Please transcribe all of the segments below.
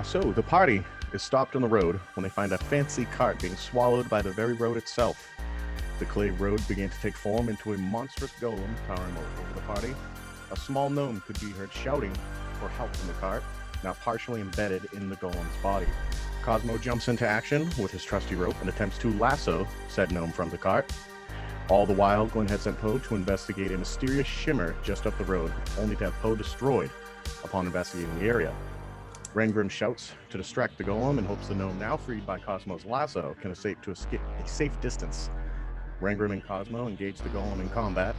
So the party is stopped on the road when they find a fancy cart being swallowed by the very road itself. The clay road began to take form into a monstrous golem towering over the party. A small gnome could be heard shouting for help from the cart, now partially embedded in the golem's body. Cosmo jumps into action with his trusty rope and attempts to lasso said gnome from the cart. All the while, Glenn had sent Poe to investigate a mysterious shimmer just up the road, only to have Poe destroyed upon investigating the area. Rangrim shouts to distract the golem and hopes the gnome, now freed by Cosmo's lasso, can escape to a safe distance. Rangrim and Cosmo engage the golem in combat.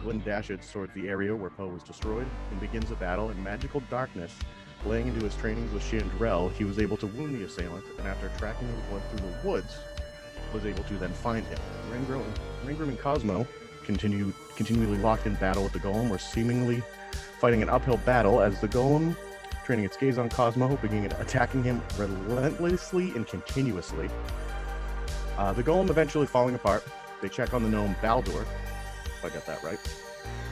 Glenn dashes towards the area where Poe was destroyed and begins a battle in magical darkness. Laying into his trainings with Chandrel, he was able to wound the assailant, and after tracking the blood through the woods, was able to then find him. Rangrim and Cosmo continually locked in battle with the golem, were seemingly fighting an uphill battle as the golem, training its gaze on Cosmo, began attacking him relentlessly and continuously. The golem eventually falling apart. They check on the gnome Baldur, if I got that right,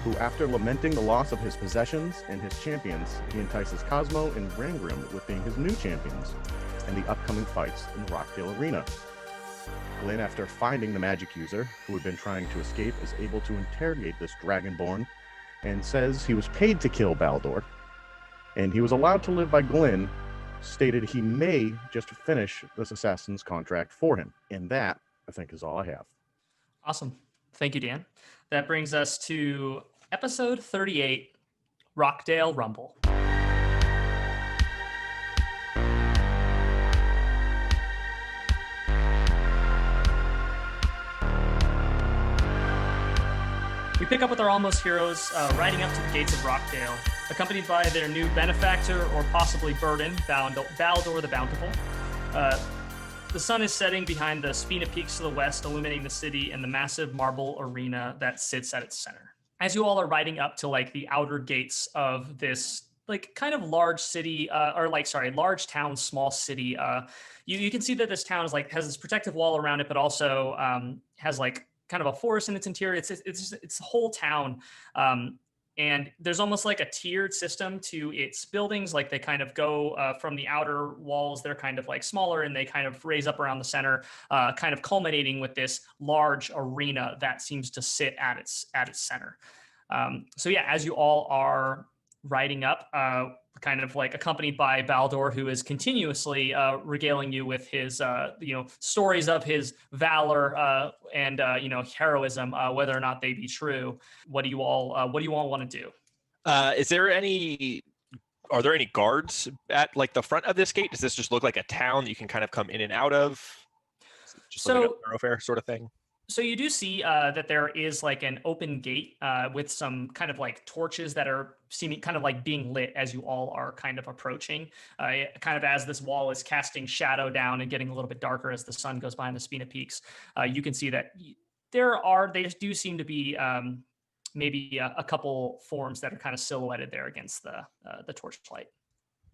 who, after lamenting the loss of his possessions and his champions, he entices Cosmo and Rangrim with being his new champions and the upcoming fights in the Rockdale arena. Glenn, after finding the magic user who had been trying to escape, is able to interrogate this dragonborn and says he was paid to kill Baldur, and he was allowed to live by Glenn, stated he may just finish this assassin's contract for him. And that, I think, is all I have. Awesome. Thank you, Dan. That brings us to episode 38, Rockdale Rumble. We pick up with our almost heroes riding up to the gates of Rockdale, accompanied by their new benefactor or possibly burden, Baldur the Bountiful. The sun is setting behind the Spina Peaks to the west, illuminating the city and the massive marble arena that sits at its center. As you all are riding up to the outer gates of this kind of large city, large town, small city, you can see that this town has this protective wall around it, but also has kind of a forest in its interior. It's a whole town. And there's almost like a tiered system to its buildings. They kind of go from the outer walls, they're kind of smaller, and they kind of raise up around the center, kind of culminating with this large arena that seems to sit at its center. So yeah, as you all are riding up, kind of accompanied by Baldur, who is continuously regaling you with his stories of his valor and heroism, whether or not they be true. What do you all want to do? Are there any guards at the front of this gate? Does this just look like a town that you can kind of come in and out of? Just like a thoroughfare sort of thing? So you do see that there is an open gate with some kind of torches that are seeming kind of being lit as you all are kind of approaching, kind of as this wall is casting shadow down and getting a little bit darker as the sun goes behind the Spina Peaks. You can see that they do seem to be maybe a couple forms that are kind of silhouetted there against the torchlight.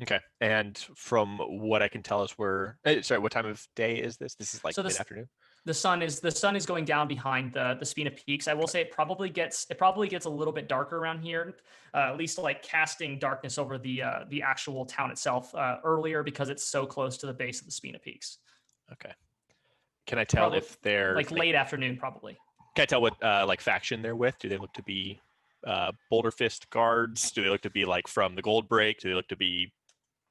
Okay, and from what I can tell, what time of day is this? This is mid-afternoon. The sun is going down behind the Spina Peaks. I will say it probably gets a little bit darker around here, at least casting darkness over the actual town itself earlier because it's so close to the base of the Spina Peaks. Okay. Can I tell if they're late afternoon probably? Can I tell what faction they're with? Do they look to be Boulder Fist guards? Do they look to be from the Gold Break? Do they look to be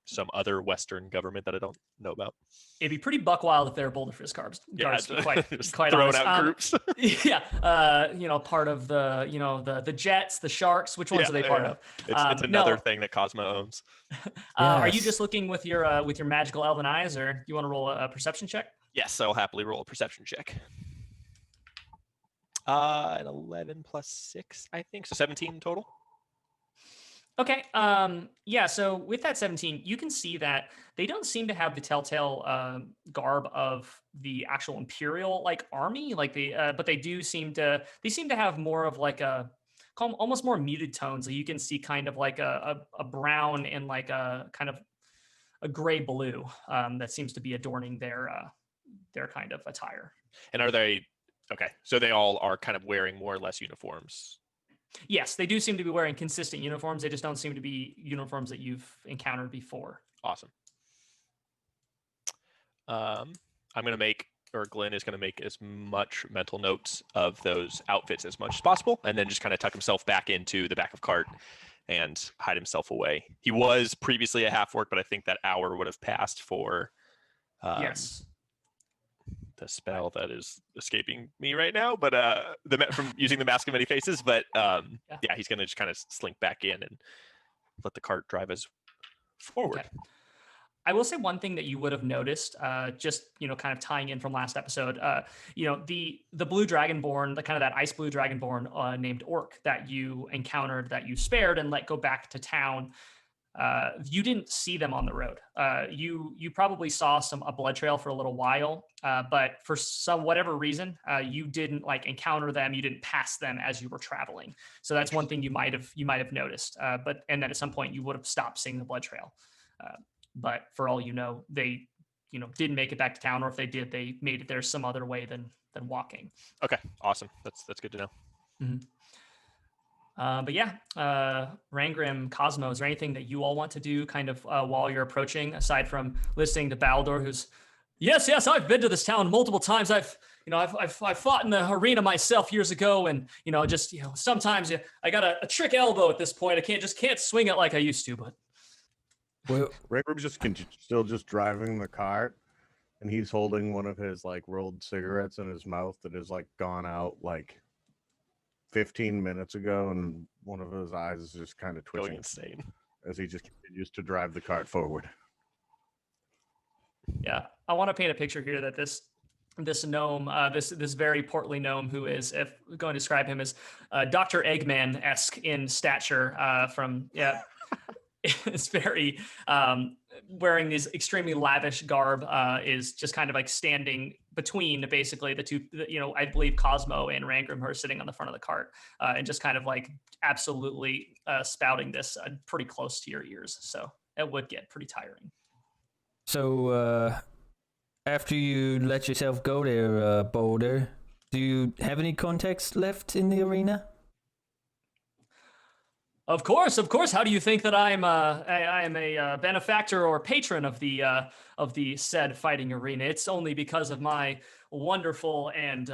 some other Western government that I don't know about? It'd be pretty buck wild if they're Boulder Fist guards. Yeah, quite throwing out groups. Yeah, part of the Jets, the Sharks. Which ones are they part of? It's another thing that Cosmo owns. Yes. Are you just looking with your magical elven eyes, or do you want to roll a perception check? Yes, I'll happily roll a perception check. An 11 plus 6, I think, so 17 total. Okay. Yeah. So with that 17, you can see that they don't seem to have the telltale garb of the actual Imperial army, but they seem to have more of almost more muted tones. You can see kind of a brown and a kind of a gray blue that seems to be adorning their kind of attire. And are they okay? So they all are kind of wearing more or less uniforms. Yes, they do seem to be wearing consistent uniforms. They just don't seem to be uniforms that you've encountered before. Awesome. I'm gonna make, or Glenn is gonna make as much mental notes of those outfits as much as possible, and then just kind of tuck himself back into the back of cart and hide himself away. He was previously a half orc, but I think that hour would have passed for Yes. the spell that is escaping me right now, but from using the Mask of Many Faces. But yeah, he's gonna just kind of slink back in and let the cart drive us forward. Okay. I will say one thing that you would have noticed, just kind of tying in from last episode. The blue dragonborn, the kind of that ice blue dragonborn named Orc that you encountered, that you spared and let go back to town. You didn't see them on the road. You probably saw a blood trail for a little while, but for whatever reason, you didn't encounter them. You didn't pass them as you were traveling. So that's one thing you might have noticed. And then at some point you would have stopped seeing the blood trail. But for all you know, they didn't make it back to town, or if they did, they made it there some other way than walking. Okay, awesome. That's good to know. Mm-hmm. But yeah, Rangrim, Cosmo, is there anything that you all want to do kind of while you're approaching, aside from listening to Baldur, who's, yes, I've been to this town multiple times. I've fought in the arena myself years ago, and sometimes I got a trick elbow at this point. I can't swing it like I used to, but. Well, Rangrim's still just driving the cart, and he's holding one of his rolled cigarettes in his mouth that is gone out 15 minutes ago, and one of his eyes is just kind of twitching going insane as he just continues to drive the cart forward. Yeah, I want to paint a picture here that this gnome, this very portly gnome, who is, if we're going to describe him as Dr. Eggman-esque in stature, it's very wearing these extremely lavish garb, is just kind of standing between basically the two, I believe Cosmo and Rangrim, who are sitting on the front of the cart, and just kind of absolutely spouting this pretty close to your ears. So it would get pretty tiring. So after you let yourself go there, Boulder, do you have any contacts left in the arena? Of course. How do you think that I am a benefactor or patron of the said fighting arena? It's only because of my wonderful and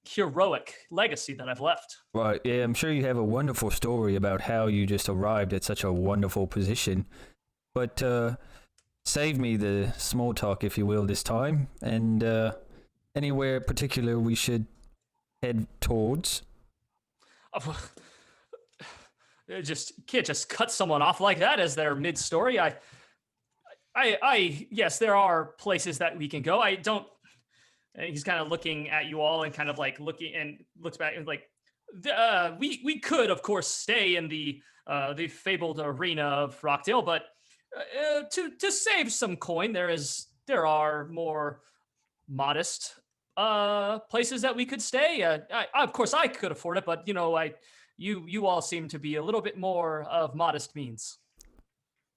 heroic legacy that I've left. Right. Yeah, I'm sure you have a wonderful story about how you just arrived at such a wonderful position. But save me the small talk, if you will, this time. And anywhere particular we should head towards? Can't just cut someone off like that as they're mid-story. Yes, there are places that we can go. I don't. He's kind of looking at you all and kind of looking, and looks back and we could of course stay in the fabled arena of Rockdale, but to save some coin, there are more modest places that we could stay. Of course I could afford it, but you all seem to be a little bit more of modest means.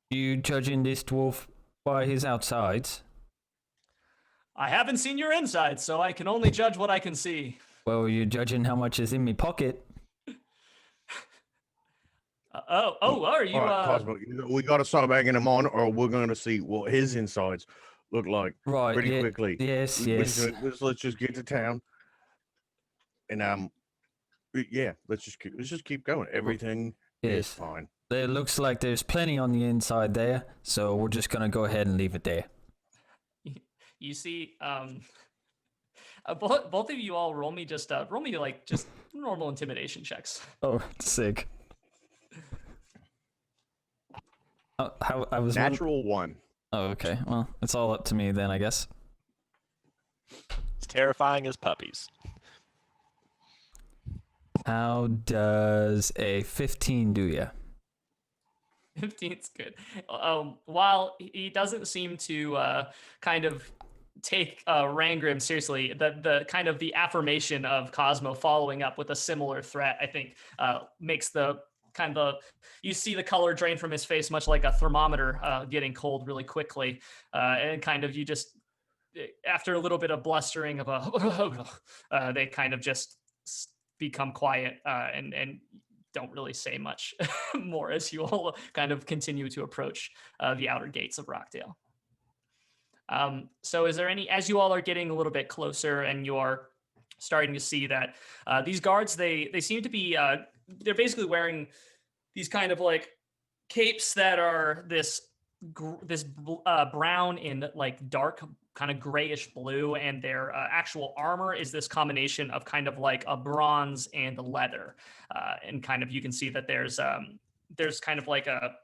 You judging this dwarf by his outsides? I haven't seen your inside, so I can only judge what I can see. Well, you're judging how much is in me pocket. Are you? All right, Cosmo, we got to start bagging him on, or we're going to see what his insides look like pretty quickly. Yes. Let's just get to town, and yeah, let's just keep going. Everything is fine. It looks like there's plenty on the inside there, so we're just gonna go ahead and leave it there. You see, both of you all roll me just normal intimidation checks. Oh, sick. I was natural one. Oh, okay. Well, it's all up to me then, I guess. It's terrifying as puppies. How does a 15 do ya? 15's good. While he doesn't seem to kind of take Rangrim seriously, the kind of the affirmation of Cosmo following up with a similar threat, I think, makes the kind of you see the color drain from his face, much like a thermometer getting cold really quickly, and kind of you just, after a little bit of blustering of they kind of just become quiet and don't really say much more as you all kind of continue to approach the outer gates of Rockdale. So is there any, as you all are getting a little bit closer and you are starting to see that these guards, they seem to be, they're basically wearing these kind of like capes that are this brown and like dark kind of grayish blue, and their actual armor is this combination of kind of like a bronze and a leather, and kind of you can see that there's kind of like a,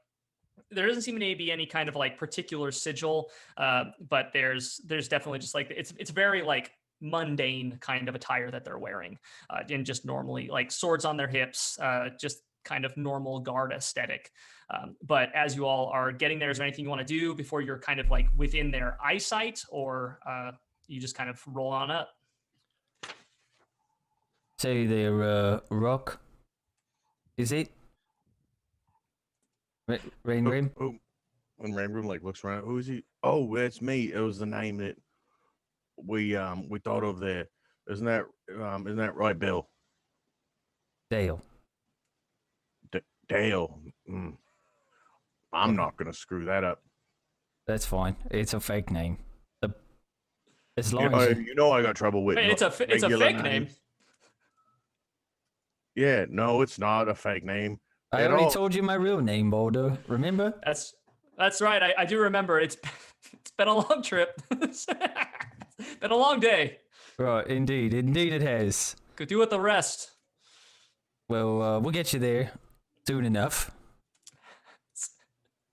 there doesn't seem to be any kind of like particular sigil, but there's definitely just like it's very like mundane kind of attire that they're wearing, and just normally like swords on their hips, just kind of normal guard aesthetic. But as you all are getting there, is there anything you want to do before you're kind of like within their eyesight, or you just kind of roll on up? Say there, Rock. Is it? Rain? When Rainbow like looks around, who is he? Oh, that's me. It was the name that we thought of there. Isn't that right, Bill? Dale. Dale. I'm not gonna screw that up. That's fine. It's a fake name. As long You as know, I got trouble with. Wait, it's a fake name. Yeah, no, it's not a fake name. I already told you my real name, Boulder. Remember? That's right. I do remember. It's been a long trip. It's been a long day. Right, indeed it has. Could do with the rest. Well, we'll get you there soon enough.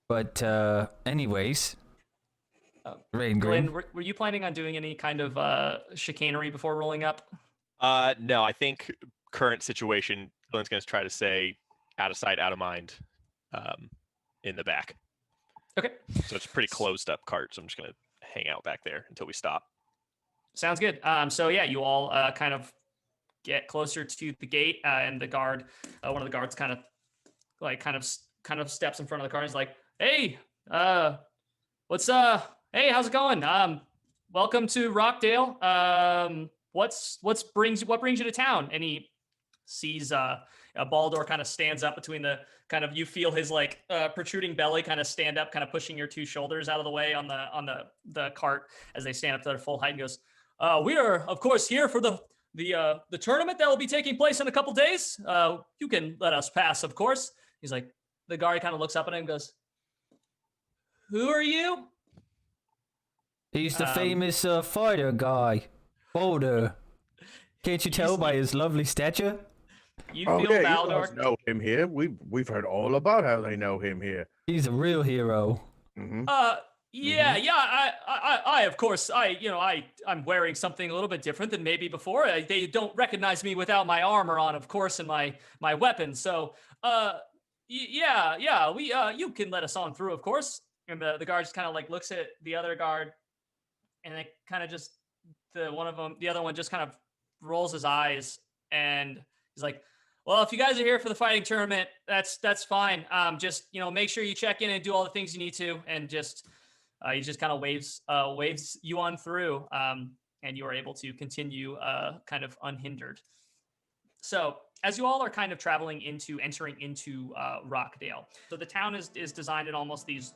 But anyways, Rain Green. Glenn, were you planning on doing any kind of chicanery before rolling up? No, I think current situation, Glenn's going to try to say out of sight, out of mind, in the back. Okay. So it's a pretty closed up cart, so I'm just going to hang out back there until we stop. Sounds good. So yeah, you all kind of get closer to the gate, and the guard, one of the guards, kind of steps in front of the car. And he's like, "Hey, hey, how's it going? Welcome to Rockdale. What brings you to town?" And he sees Baldur kind of stands up between the kind of, you feel his like protruding belly kind of stand up, kind of pushing your two shoulders out of the way on the cart as they stand up to their full height, and goes, "We are of course here for the tournament that will be taking place in a couple days. You can let us pass, of course." He's like, the guard kind of looks up at him and goes, "Who are you?" He's the famous fighter guy, Boulder. Can't you tell by his lovely stature? You feel Baldur. You guys know him here. We've heard all about how they know him here. He's a real hero. Mm-hmm. I of course, I'm wearing something a little bit different than maybe before. They don't recognize me without my armor on, of course, and my weapon. So, you can let us on through, of course. And the guard just kind of like looks at the other guard, and they kind of just, the other one just kind of rolls his eyes, and he's like, "Well, if you guys are here for the fighting tournament, that's fine. Just make sure you check in and do all the things you need to," and just he just kind of waves you on through, and you are able to continue kind of unhindered. So as you all are kind of entering into Rockdale, so the town is designed in almost these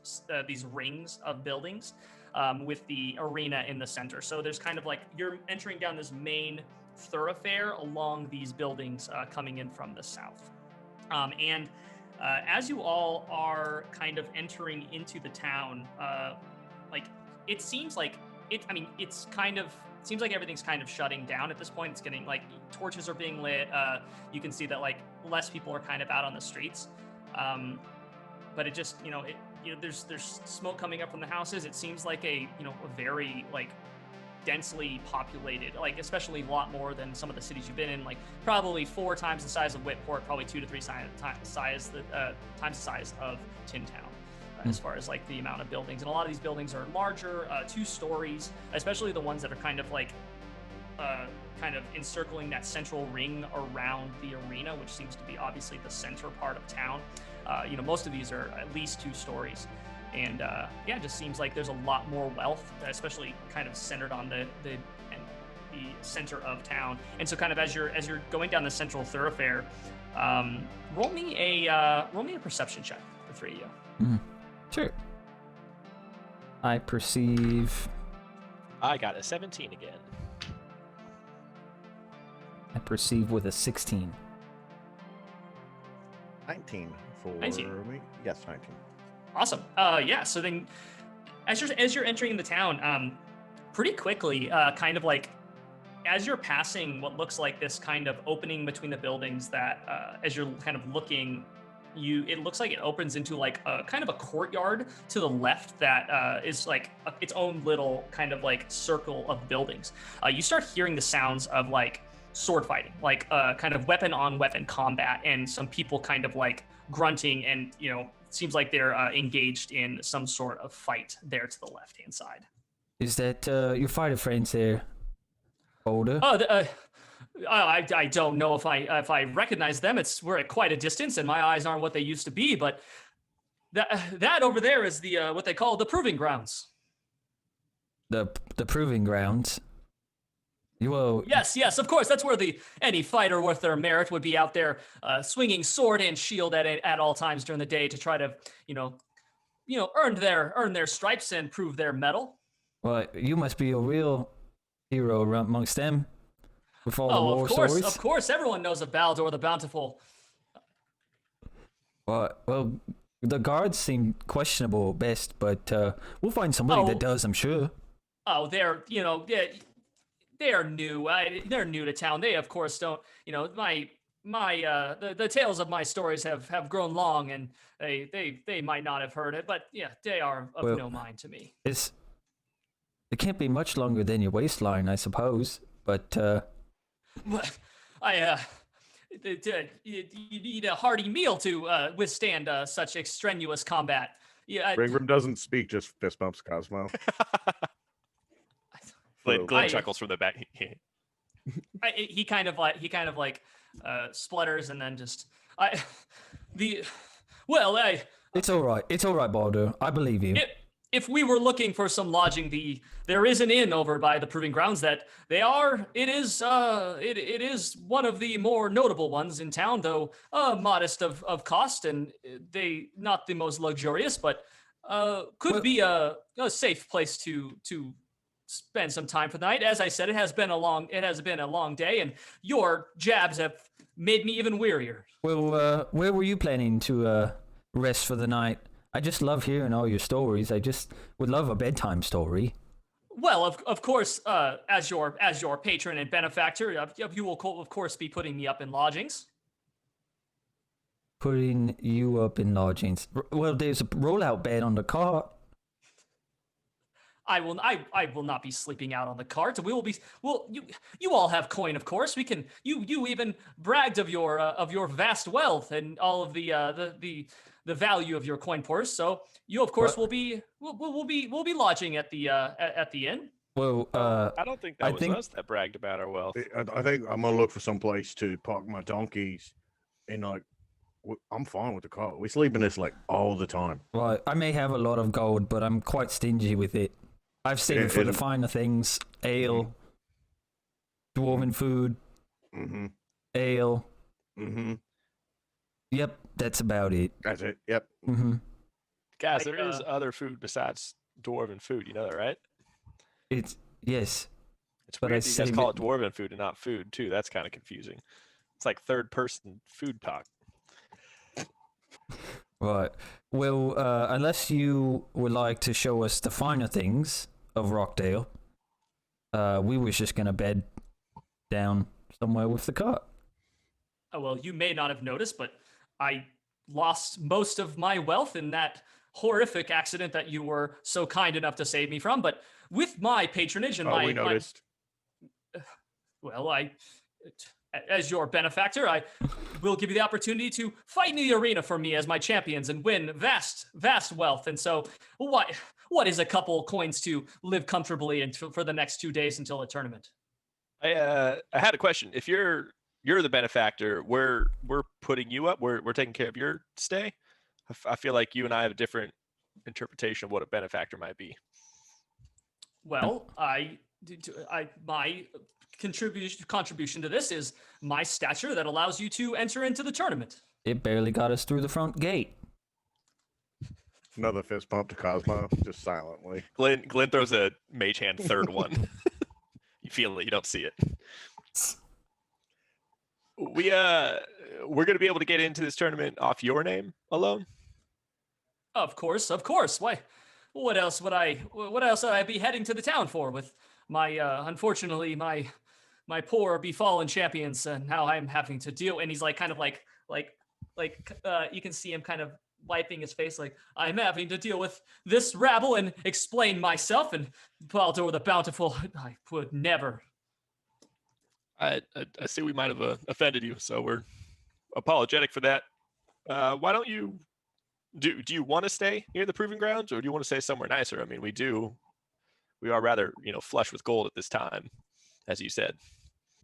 rings of buildings, with the arena in the center. So there's kind of like, you're entering down this main thoroughfare along these buildings, coming in from the south. And as you all are kind of entering into the town, it seems like everything's kind of shutting down at this point. It's getting like, torches are being lit. You can see that like less people are kind of out on the streets. But it just, there's smoke coming up from the houses. It seems like a very like densely populated, like especially a lot more than some of the cities you've been in, like probably 4 times the size of Whitport, probably 2 to 3 times the size of Tin Town, as far as like the amount of buildings. And a lot of these buildings are larger, 2 stories, especially the ones that are kind of like kind of encircling that central ring around the arena, which seems to be obviously the center part of town. Most of these are at least 2 stories. And it just seems like there's a lot more wealth, especially kind of centered on the center of town. And so kind of as you're going down the central thoroughfare, roll me a perception check, the 3 of you. Sure. I perceive I got a 17 again. I perceive with a 16. 19 for 19. me. Yes, 19. Awesome. Yeah. So then, as you're entering the town, pretty quickly, kind of like as you're passing what looks like this kind of opening between the buildings, that as you're kind of looking, it looks like it opens into like a kind of a courtyard to the left that is like its own little kind of like circle of buildings. You start hearing the sounds of like sword fighting, like kind of weapon on weapon combat, and some people kind of like grunting, and seems like they're engaged in some sort of fight there to the left hand side. Is that your fighter friends there, Boulder? Oh, I don't know if I recognize them. We're at quite a distance, and my eyes aren't what they used to be. But that over there is the what they call the proving grounds. The proving grounds. Yes, of course. That's where any fighter worth their merit would be out there, swinging sword and shield at all times during the day to try to earn their stripes and prove their mettle. Well, you must be a real hero amongst them. With all the war stories. Of course, everyone knows of Baldur the Bountiful. Well, the guards seem questionable at best, but we'll find somebody that does, I'm sure. Oh, they're new. They're new to town. They, of course, don't. The tales of my stories have grown long, and they might not have heard it, but yeah, they are of no mind to me. It can't be much longer than your waistline, I suppose, but. You need a hearty meal to withstand such extraneous combat. Yeah, Ringram doesn't speak, just fist bumps Cosmo. Glenn chuckles from the back. He kind of like splutters, and then just It's all right, Baldur. I believe you. If we were looking for some lodging, there is an inn over by the proving grounds that it is one of the more notable ones in town, though modest of cost, and they not the most luxurious, but could be a safe place to spend some time for the night. As I said, it has been a long day, and your jabs have made me even wearier. Well, where were you planning to rest for the night? I just love hearing all your stories. I just would love a bedtime story. Well, of course, as your patron and benefactor, you will of course be putting me up in lodgings. Putting you up in lodgings. Well, there's a rollout bed on the cart. I will not be sleeping out on the cart. You all have coin, of course. We can. You even bragged of your vast wealth and all of the value of your coin purse. So you, of course, will be lodging at the inn. Well, I don't think that was us that bragged about our wealth. I think I'm gonna look for some place to park my donkeys, and I'm fine with the car. We sleep in this all the time. Well, I may have a lot of gold, but I'm quite stingy with it. I've saved for the finer things: ale, dwarven food, ale. Yep, that's about it. That's it. Yep. Guys, there is other food besides dwarven food. You know that, right? Yes. It's weird that you guys call it dwarven food and not food too. That's kind of confusing. It's like third person food talk. Right. Well, unless you would like to show us the finer things of Rockdale, we was just gonna bed down somewhere with the cart. Oh, well, you may not have noticed, but I lost most of my wealth in that horrific accident that you were so kind enough to save me from. But with my patronage and we noticed. As your benefactor, I will give you the opportunity to fight in the arena for me as my champions and win vast wealth. And so, what is a couple coins to live comfortably for the next 2 days until the tournament? I had a question. If you're the benefactor, we're putting you up. We're taking care of your stay. I feel like you and I have a different interpretation of what a benefactor might be. Well, my contribution to this is my stature that allows you to enter into the tournament. It barely got us through the front gate. Another fist pump to Cosmo, just silently. Glenn throws a mage hand third one. You feel it, you don't see it. We're gonna be able to get into this tournament off your name alone. Of course. Why? What else would I be heading to the town for with my unfortunately my poor befallen champions, and now I'm having to deal. And he's like kind of like you can see him kind of wiping his face, like, I'm having to deal with this rabble and explain myself. And Baldur the Bountiful, I would never. I see we might have offended you, so we're apologetic for that. Why don't you do you want to stay near the proving grounds, or do you want to stay somewhere nicer? I mean, we are rather flush with gold at this time, as you said.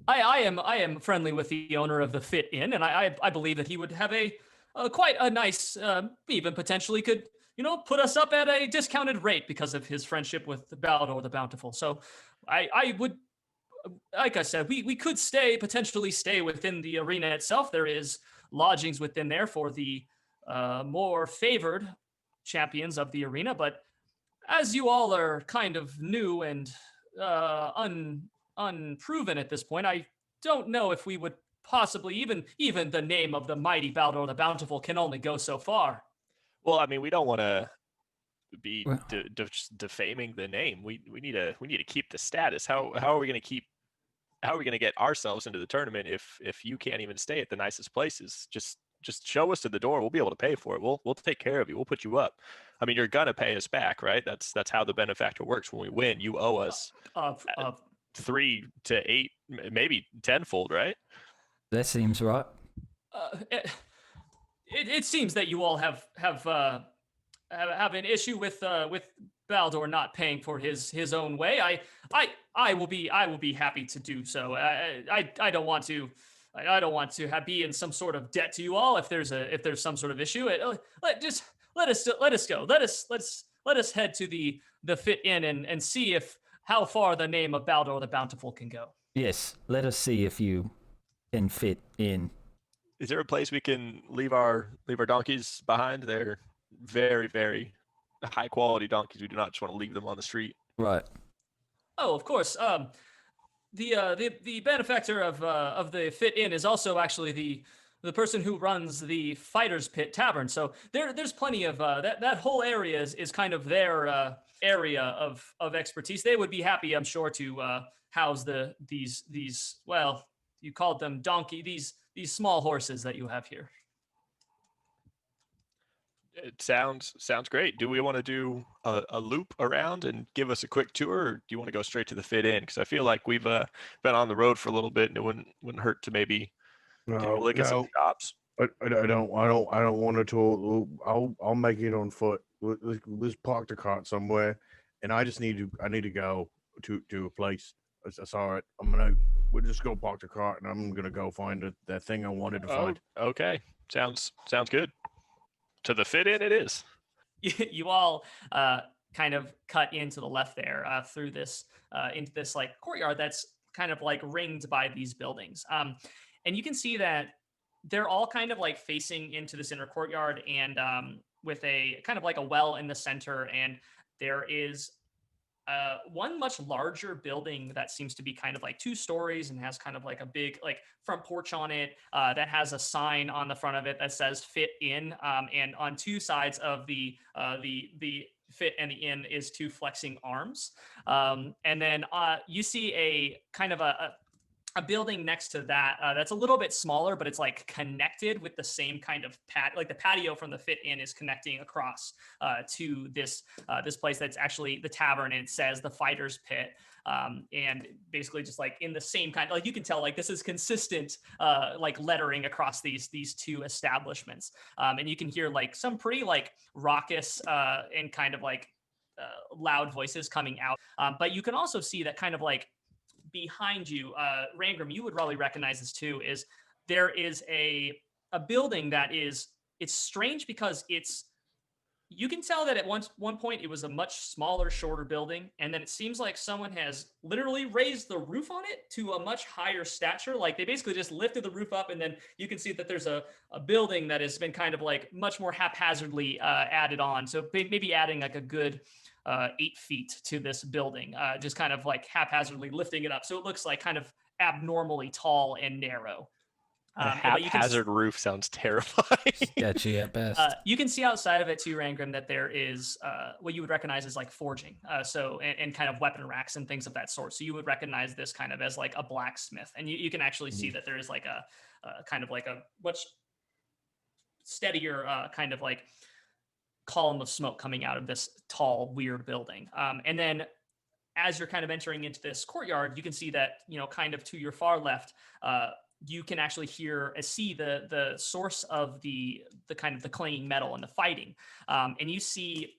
I am friendly with the owner of the Fit Inn, and I believe that he would have a quite a nice, even potentially could put us up at a discounted rate because of his friendship with Baldur the Bountiful. So I would, like I said, we could potentially stay within the arena itself. There is lodgings within there for the more favored champions of the arena, but as you all are kind of new and unproven at this point, I don't know if we would possibly even the name of the mighty Baldur the Bountiful can only go so far. Well, I mean, we don't want to be defaming the name. We need to keep the status. How are we going to get ourselves into the tournament if you can't even stay at the nicest places? Just show us to the door. We'll be able to pay for it. We'll take care of you. We'll put you up. I mean, you're gonna pay us back, right? That's how the benefactor works. When we win, you owe us 3 to 8, maybe tenfold, right? That seems right. It seems that you all have an issue with Baldur not paying for his own way. I will be happy to do so. I don't want to. I don't want to be in some sort of debt to you all if there's some sort of issue. Let us go. Let us head to the Fit Inn and see how far the name of Baldur the Bountiful can go. Yes, let us see if you can fit in. Is there a place we can leave our donkeys behind? They're very, very high quality donkeys. We do not just want to leave them on the street. Right. Oh, of course. The benefactor of the Fit Inn is also actually the person who runs the Fighter's Pit Tavern. So there's plenty of that whole area is kind of their area of expertise. They would be happy, I'm sure, to house these well, you called them donkey, these small horses that you have here. It sounds great. Do we want to do a loop around and give us a quick tour, or do you want to go straight to the Fit Inn? Because I feel like we've been on the road for a little bit, and it wouldn't hurt to maybe look at some shops. I don't want to tour. I'll make it on foot. Let's park the cart somewhere, and I need to go to a place. That's all right. We'll just go park the cart, and I'm gonna go find that thing I wanted to find. Okay. Sounds good. To the Fit Inn it is. You all kind of cut into the left there through this into this like courtyard that's kind of like ringed by these buildings. And you can see that they're all kind of like facing into this inner courtyard, and with a kind of like a well in the center. And there is one much larger building that seems to be kind of like 2 stories and has kind of like a big like front porch on it that has a sign on the front of it that says Fit Inn, and on 2 sides of the Fit and the Inn is 2 flexing arms, and then you see a kind of a building next to that that's a little bit smaller, but it's like connected with the same kind of like the patio from the Fit Inn is connecting across to this place that's actually the tavern, and it says the Fighter's Pit, and basically just like in the same kind, like you can tell like this is consistent like lettering across these 2 establishments, and you can hear like some pretty like raucous and kind of like loud voices coming out, but you can also see that kind of like behind you, Rangram, you would probably recognize this too, is there is a building that is, it's strange because you can tell that at one point it was a much smaller, shorter building, and then it seems like someone has literally raised the roof on it to a much higher stature. Like they basically just lifted the roof up, and then you can see that there's a building that has been kind of like much more haphazardly added on. So maybe adding like a good 8 feet to this building, just kind of like haphazardly lifting it up. So it looks like kind of abnormally tall and narrow. A haphazard roof sounds terrifying. Sketchy at best. You can see outside of it too, Rangram, that there is what you would recognize as like forging, and kind of weapon racks and things of that sort. So you would recognize this kind of as like a blacksmith, and you can actually see that there is like a kind of like a much steadier kind of like column of smoke coming out of this tall, weird building. And then as you're kind of entering into this courtyard, you can see that, kind of to your far left, you can actually see the source of the kind of the clanging metal and the fighting. And you see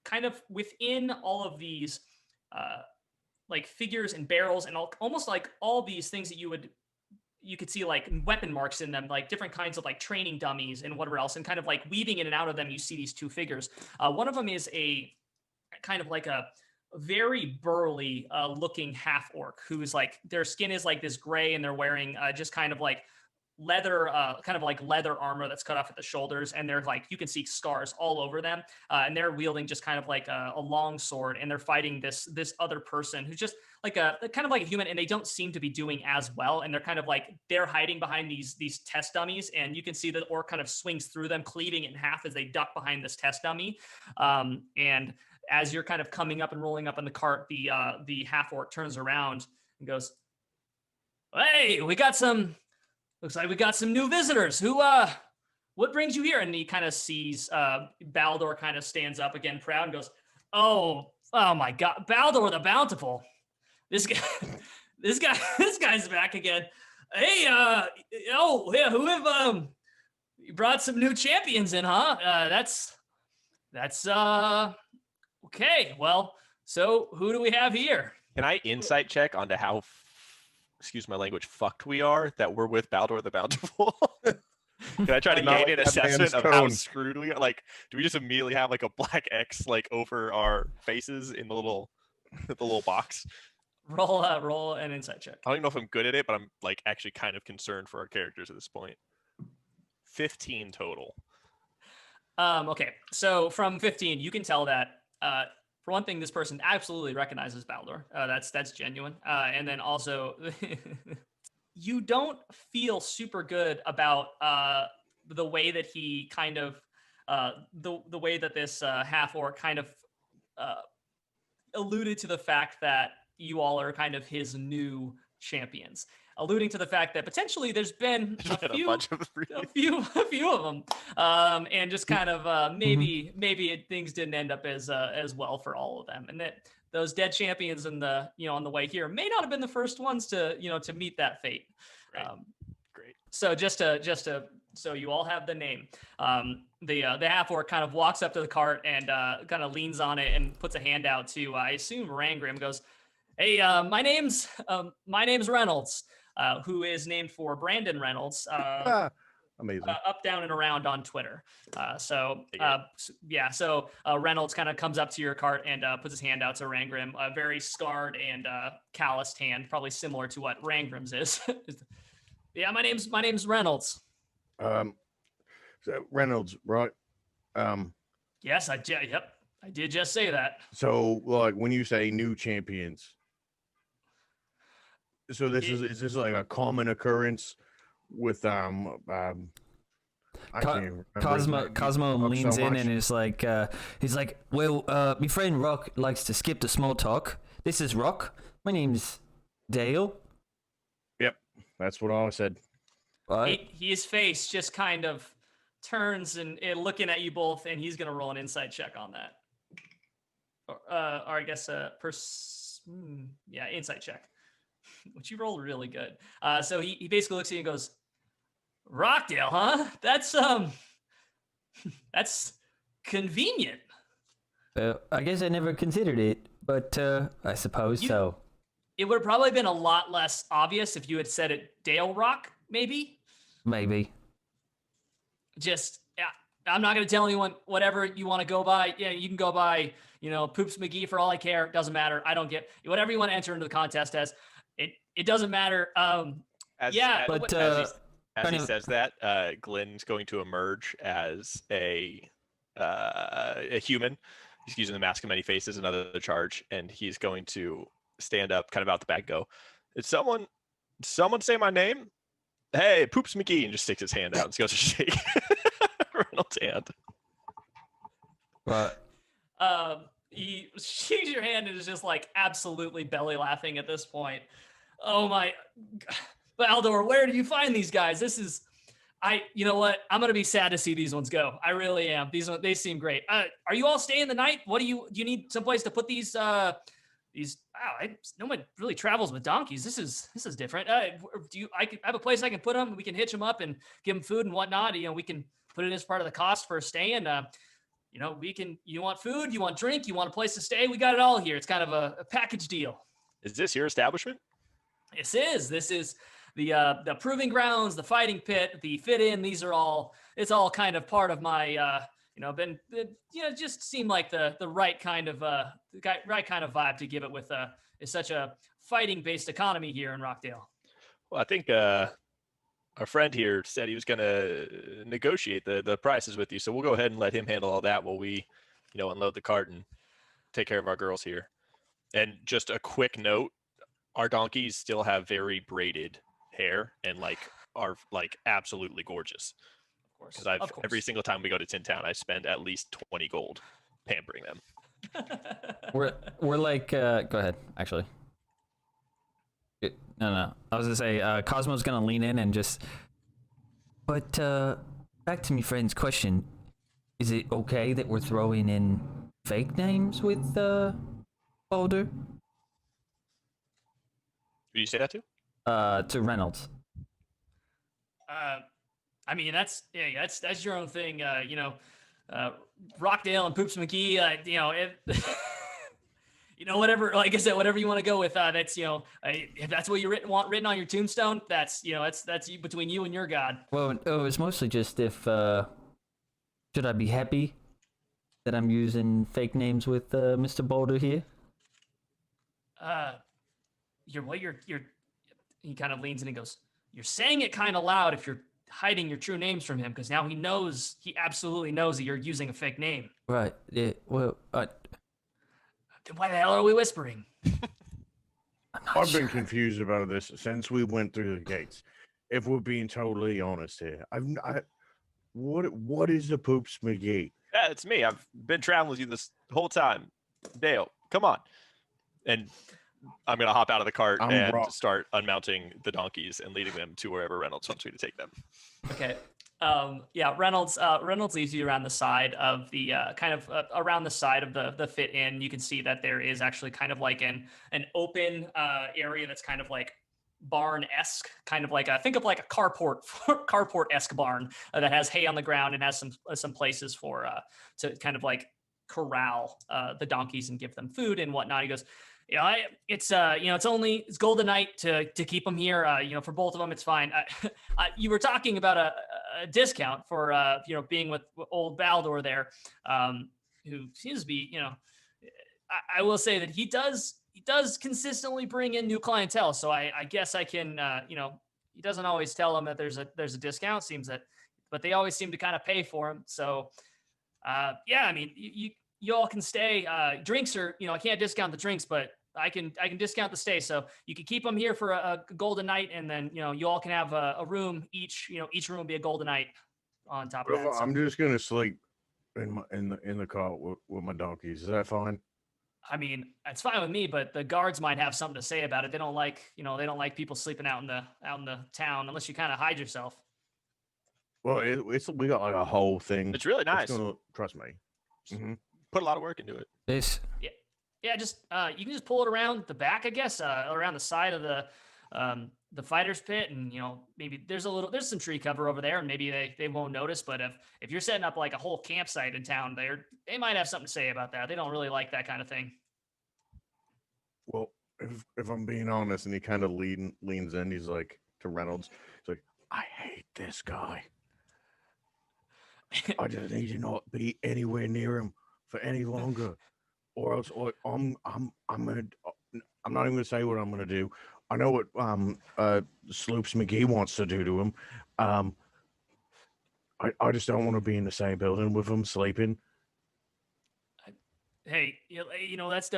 kind of within all of these like figures and barrels and almost like all these things that you could see like weapon marks in them, like different kinds of like training dummies and whatever else, and kind of like weaving in and out of them, you see these 2 figures. One of them is a kind of like a very burly looking half orc who's like, their skin is like this gray, and they're wearing just kind of like leather armor that's cut off at the shoulders, and they're like, you can see scars all over them, and they're wielding just kind of like a long sword, and they're fighting this other person who's just like a kind of like a human, and they don't seem to be doing as well, and they're kind of like, they're hiding behind these test dummies, and you can see the orc kind of swings through them, cleaving it in half as they duck behind this test dummy. And as you're kind of coming up and rolling up in the cart, the half orc turns around and goes, "Hey, looks like we got some new visitors. What brings you here?" And he kind of sees Baldur kind of stands up again, proud, and goes, "Oh my God, Baldur the Bountiful. This guy's back again. Hey, who have you brought some new champions in, huh? That's okay. Well, so who do we have here?" Can I insight check onto how, excuse my language, fucked we are that we're with Baldur the Bountiful? Can I try to gain an assessment of how screwed we are? Like, do we just immediately have like a black X like over our faces in the little box? Roll an insight check. I don't even know if I'm good at it, but I'm like actually kind of concerned for our characters at this point. 15 total. Okay, so from 15, you can tell that for one thing, this person absolutely recognizes Baldur. That's genuine. And then also, you don't feel super good about the way that he kind of the way that this half orc kind of alluded to the fact that you all are kind of his new champions, alluding to the fact that potentially there's been a few of them, and just kind of maybe things didn't end up as well for all of them, and that those dead champions in the on the way here may not have been the first ones to to meet that fate. Great. So just to so you all have the name. The half orc kind of walks up to the cart and kind of leans on it and puts a hand out to I assume Rangram. Goes, "Hey, my name's Reynolds." Who is named for Brandon Reynolds. Amazing. Up, down, and around on Twitter. So Reynolds kind of comes up to your cart and puts his hand out to Rangram, a very scarred and calloused hand, probably similar to what Rangram's is. Yeah, my name's Reynolds. Reynolds, right? Yes, I did just say that. So, like, when you say new champions, so is this like a common occurrence with Cosmo leans in and is like he's like, "Well, my friend Rock likes to skip the small talk. This is Rock. My name's Dale." Yep, that's what I said. His face just kind of turns and looking at you both, and he's gonna roll an insight check on that. Or I guess insight check. Which you rolled really good. So he basically looks at you and goes, "Rockdale, huh? That's convenient." I guess I never considered it, but I suppose so. It would have probably been a lot less obvious if you had said it Dale Rock, maybe. Maybe. Just, yeah, I'm not going to tell anyone whatever you want to go by. Yeah, you can go by, Poops McGee for all I care. Doesn't matter. I don't get whatever you want to enter into the contest as. It doesn't matter. But As he kind of- says that, Glenn's going to emerge as a human. He's using the mask of many faces, another charge, and he's going to stand up, kind of out the back, go, "Did someone say my name? Hey, Poops McGee," and just sticks his hand out and goes to shake Reynolds' hand. But He shakes your hand and is just like absolutely belly laughing at this point. Oh my, Baldor, where do you find these guys? You know what? I'm gonna be sad to see these ones go. I really am. They seem great. Are you all staying the night? Do you need someplace to put these? Wow, no one really travels with donkeys. This is different. I have a place I can put them. We can hitch them up and give them food and whatnot. We can put it as part of the cost for staying. You want food, you want drink, you want a place to stay. We got it all here. It's kind of a package deal. Is this your establishment? This is the proving grounds, the fighting pit, the fit in. It's all kind of part of my, just seemed like the right kind of vibe to give it with is such a fighting based economy here in Rockdale. Well, I think our friend here said he was going to negotiate the prices with you, so we'll go ahead and let him handle all that while we, unload the cart and take care of our girls here. And just a quick note: our donkeys still have very braided hair and are absolutely gorgeous. Of course, Because every single time we go to Tin Town, I spend at least 20 gold pampering them. we're like, go ahead. Actually, no. I was gonna say, Cosmo's gonna lean in and just. But back to my friend's question: is it okay that we're throwing in fake names with Boulder? Who do you say that to? To Reynolds. I mean, that's your own thing. Rockdale and Poops McGee. Whatever. Like I said, whatever you want to go with. That's if that's what you want written on your tombstone, that's between you and your god. Well, it's mostly just if should I be happy that I'm using fake names with Mr. Boulder here? He kind of leans in and goes, "You're saying it kind of loud if you're hiding your true names from him, because now he absolutely knows that you're using a fake name." Right. Yeah. Well, Then why the hell are we whispering? I've been confused about this since we went through the gates. If we're being totally honest here, what is a Poops McGee? Yeah, it's me. I've been traveling with you this whole time. Dale, come on. And I'm going to hop out of the cart and start unmounting the donkeys and leading them to wherever Reynolds wants me to take them. Okay. Reynolds leads you around the side of the around the side of the fit in. You can see that there is actually kind of like an open area that's kind of like barn-esque, kind of like think of like a carport-esque barn that has hay on the ground and has some places for to kind of like corral the donkeys and give them food and whatnot. He goes, it's golden night to keep them here. For both of them, it's fine. You were talking about a discount for being with old Baldor there, who seems to be I will say that he does consistently bring in new clientele. So I guess I can he doesn't always tell them that there's a discount. Seems that, but they always seem to kind of pay for him. So I mean you all can stay. Drinks are, I can't discount the drinks, but I can discount the stay. So you can keep them here for a golden night, and then you all can have a room each. Each room will be a golden night on top of that. I'm just gonna sleep in the car with my donkeys. Is that fine? I mean, it's fine with me, but the guards might have something to say about it. They don't like people sleeping out in the town unless you kind of hide yourself. Well, we got like a whole thing. It's really nice. Trust me. Mm-hmm. Put a lot of work into it. Yeah, just you can just pull it around the back, I guess, around the side of the fighter's pit, and maybe there's some tree cover over there, and maybe they won't notice. But if you're setting up like a whole campsite in town, they might have something to say about that. They don't really like that kind of thing. Well, if I'm being honest, and he kind of leans in, he's like to Reynolds, he's like, "I hate this guy." I just need you not be anywhere near him for any longer, or else I'm gonna. I'm not even gonna say what I'm gonna do. I know what Sloops McGee wants to do to him. I just don't want to be in the same building with him sleeping. Hey, that's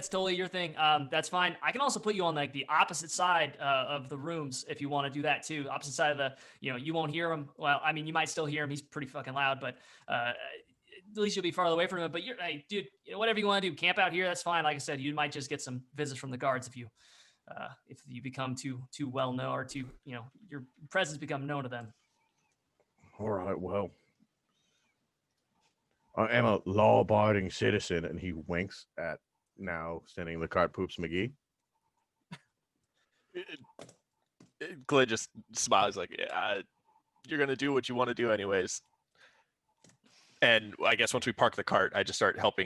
totally your thing. That's fine. I can also put you on like the opposite side of the rooms if you want to do that too. Opposite side of the, you won't hear him. Well, I mean, you might still hear him. He's pretty fucking loud, but at least you'll be farther away from him. But hey, dude, whatever you want to do, camp out here. That's fine. Like I said, you might just get some visits from the guards if you become too well known or too, your presence become known to them. All right, well, I am a law-abiding citizen, and he winks at now standing the cart poops McGee. Glenn just smiles like, yeah, you're going to do what you want to do anyways. And I guess once we park the cart, I just start help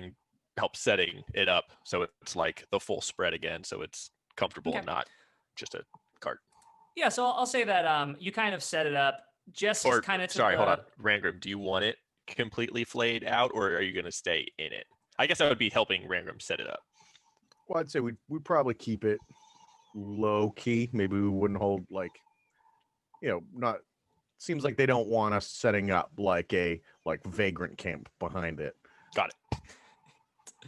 setting it up so it's like the full spread again, so it's comfortable and not just a cart. Yeah, so I'll say that you kind of set it up just kind of. Sorry, hold on, Rangram. Do you want it completely flayed out, or are you going to stay in it? I guess I would be helping Rangram set it up. Well, I'd say we'd probably keep it low key. Maybe we wouldn't hold not. Seems like they don't want us setting up like a vagrant camp behind it. Got it.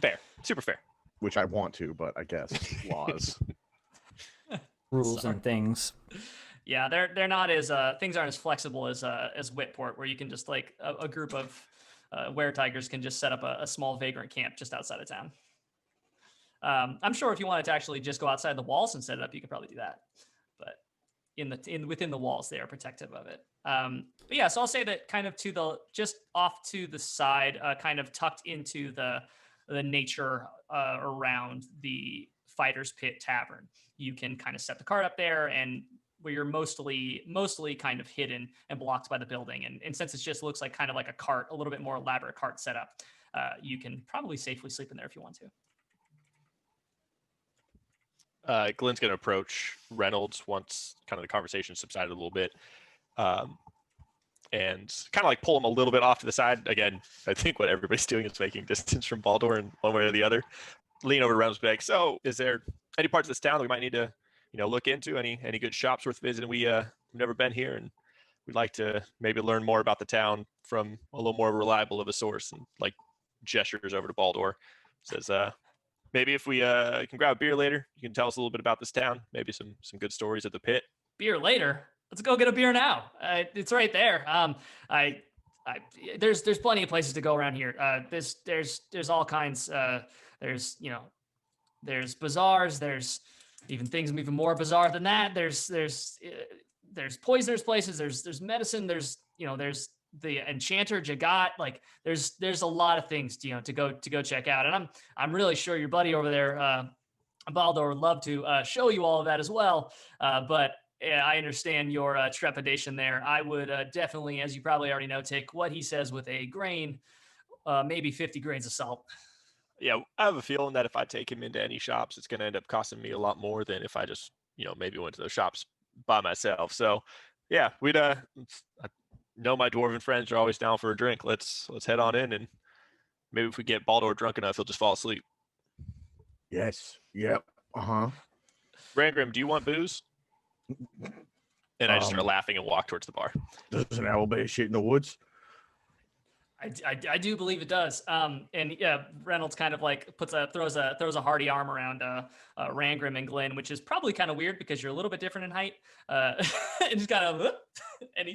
Fair, super fair. Which I want to, but I guess laws, rules, and things. Yeah, they're not as things aren't as flexible as Whitport, where you can just like a group of were-tigers can just set up a small vagrant camp just outside of town. I'm sure if you wanted to actually just go outside the walls and set it up, you could probably do that. But within the walls, they are protective of it. But yeah, so I'll say that kind of just off to the side, kind of tucked into the nature around the Fighter's Pit Tavern, you can kind of set the cart up there, and where you're mostly kind of hidden and blocked by the building. And since it just looks like kind of like a little bit more elaborate cart setup, you can probably safely sleep in there if you want to. Glenn's going to approach Reynolds once kind of the conversation subsided a little bit, and kind of like pull him a little bit off to the side. Again, I think what everybody's doing is making distance from Baldur in one way or the other. Lean over to Reynolds, be like, so is there any parts of this town that we might need to look into? Any good shops worth visiting? We've never been here, and we'd like to maybe learn more about the town from a little more reliable of a source. And like gestures over to Baldur, says, maybe if we can grab a beer later, you can tell us a little bit about this town. Maybe some good stories at the pit. Beer later? Let's go get a beer now. It's right there. There's plenty of places to go around here. There's all kinds. There's bazaars. There's even things even more bizarre than that. There's poisoners places. There's medicine. There's the Enchanter Jagat. Like there's a lot of things to go check out. And I'm really sure your buddy over there, Baldur, would love to show you all of that as well. But I understand your trepidation there. I would definitely, as you probably already know, take what he says with a grain, maybe 50 grains of salt. Yeah, I have a feeling that if I take him into any shops, it's going to end up costing me a lot more than if I just, maybe went to those shops by myself. So, yeah, we'd I know my dwarven friends are always down for a drink. Let's head on in, and maybe if we get Baldur drunk enough, he'll just fall asleep. Yes. Yep. Rangram, do you want booze? And I just start laughing and walk towards the bar. Does an owl bear shit in the woods? I do believe it does. And yeah, Reynolds kind of like throws a hearty arm around Rangram and Glenn, which is probably kind of weird because you're a little bit different in height. And he's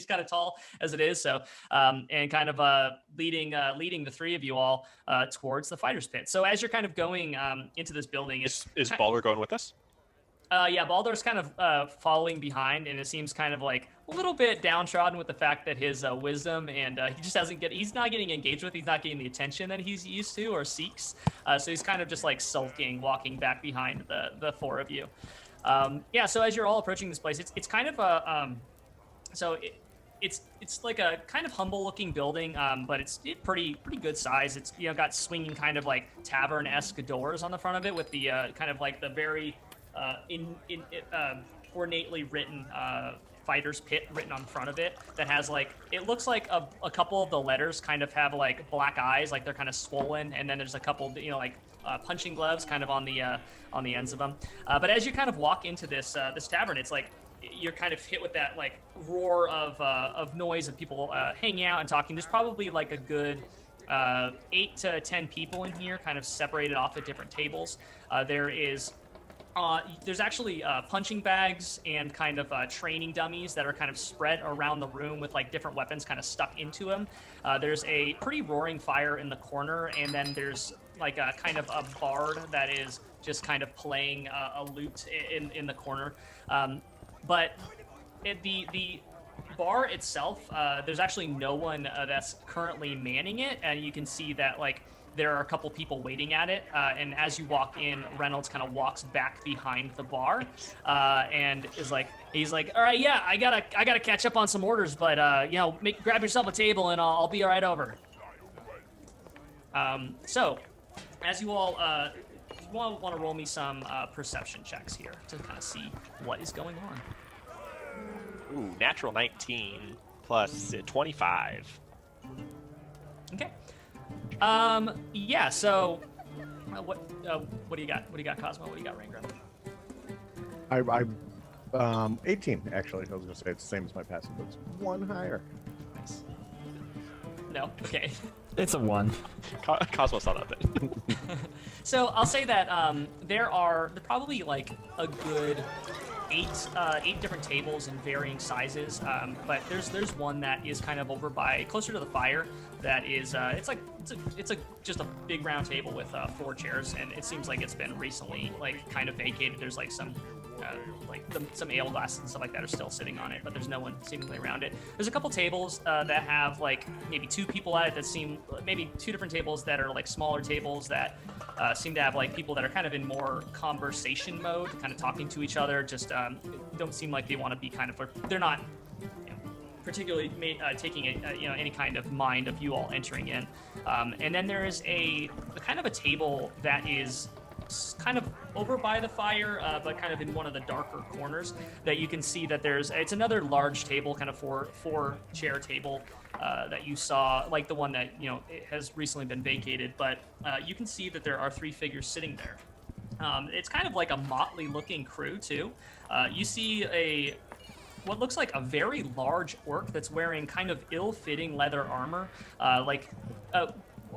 kind of tall as it is. So and kind of leading the three of you all towards the Fighter's Pit. So as you're kind of going into this building, is Baldur going with us? Yeah, Baldur's kind of following behind, and it seems kind of like a little bit downtrodden with the fact that his wisdom and he just he's not getting engaged with, he's not getting the attention that he's used to or seeks. So he's kind of just like sulking, walking back behind the four of you. Yeah, so as you're all approaching this place, it's kind of a it's like a kind of humble looking building, but it's pretty good size. It's got swinging kind of like tavern-esque doors on the front of it with the kind of like the very ornately written fighter's pit written on front of it that has like, it looks like a couple of the letters kind of have like black eyes, like they're kind of swollen, and then there's a couple, like punching gloves kind of on the ends of them. But as you kind of walk into this tavern, it's like you're kind of hit with that like roar of noise of people hanging out and talking. There's probably like a good 8 to 10 people in here, kind of separated off at different tables. There's actually punching bags and kind of training dummies that are kind of spread around the room with like different weapons kind of stuck into them. There's a pretty roaring fire in the corner, and then there's like a kind of a bard that is just kind of playing a lute in the corner. But the bar itself, there's actually no one that's currently manning it, and you can see that like there are a couple people waiting at it, and as you walk in, Reynolds kind of walks back behind the bar, and he's like, all right, yeah, I gotta catch up on some orders, but grab yourself a table and I'll be right over. So, as you all want to roll me some perception checks here to kind of see what is going on. Ooh, natural 19 plus 25. Okay. Yeah. So, what do you got? What do you got, Cosmo? What do you got, Rangram? I 18 actually. I was gonna say it's the same as my passive, but it's one higher. Nice. No. Okay. It's a 1. Cosmo saw that then. So I'll say that there probably like a good 8 different tables in varying sizes, but there's one that is kind of over by closer to the fire. That is it's just a big round table with 4 chairs, and it seems like it's been recently like kind of vacated. There's like some some ale glasses and stuff like that are still sitting on it, but there's no one seemingly around it. There's a couple tables that have like maybe 2 people at it that seem maybe 2 different tables that are like smaller tables that seem to have like people that are kind of in more conversation mode, kind of talking to each other. Just don't seem like they want to be kind of, they're not particularly taking any kind of mind of you all entering in. And then there is a kind of a table that is kind of over by the fire, but kind of in one of the darker corners that you can see that it's another large table, kind of four chair table that you saw, like the one that it has recently been vacated, but you can see that there are 3 figures sitting there. It's kind of like a motley looking crew too. You see what looks like a very large orc that's wearing kind of ill-fitting leather armor,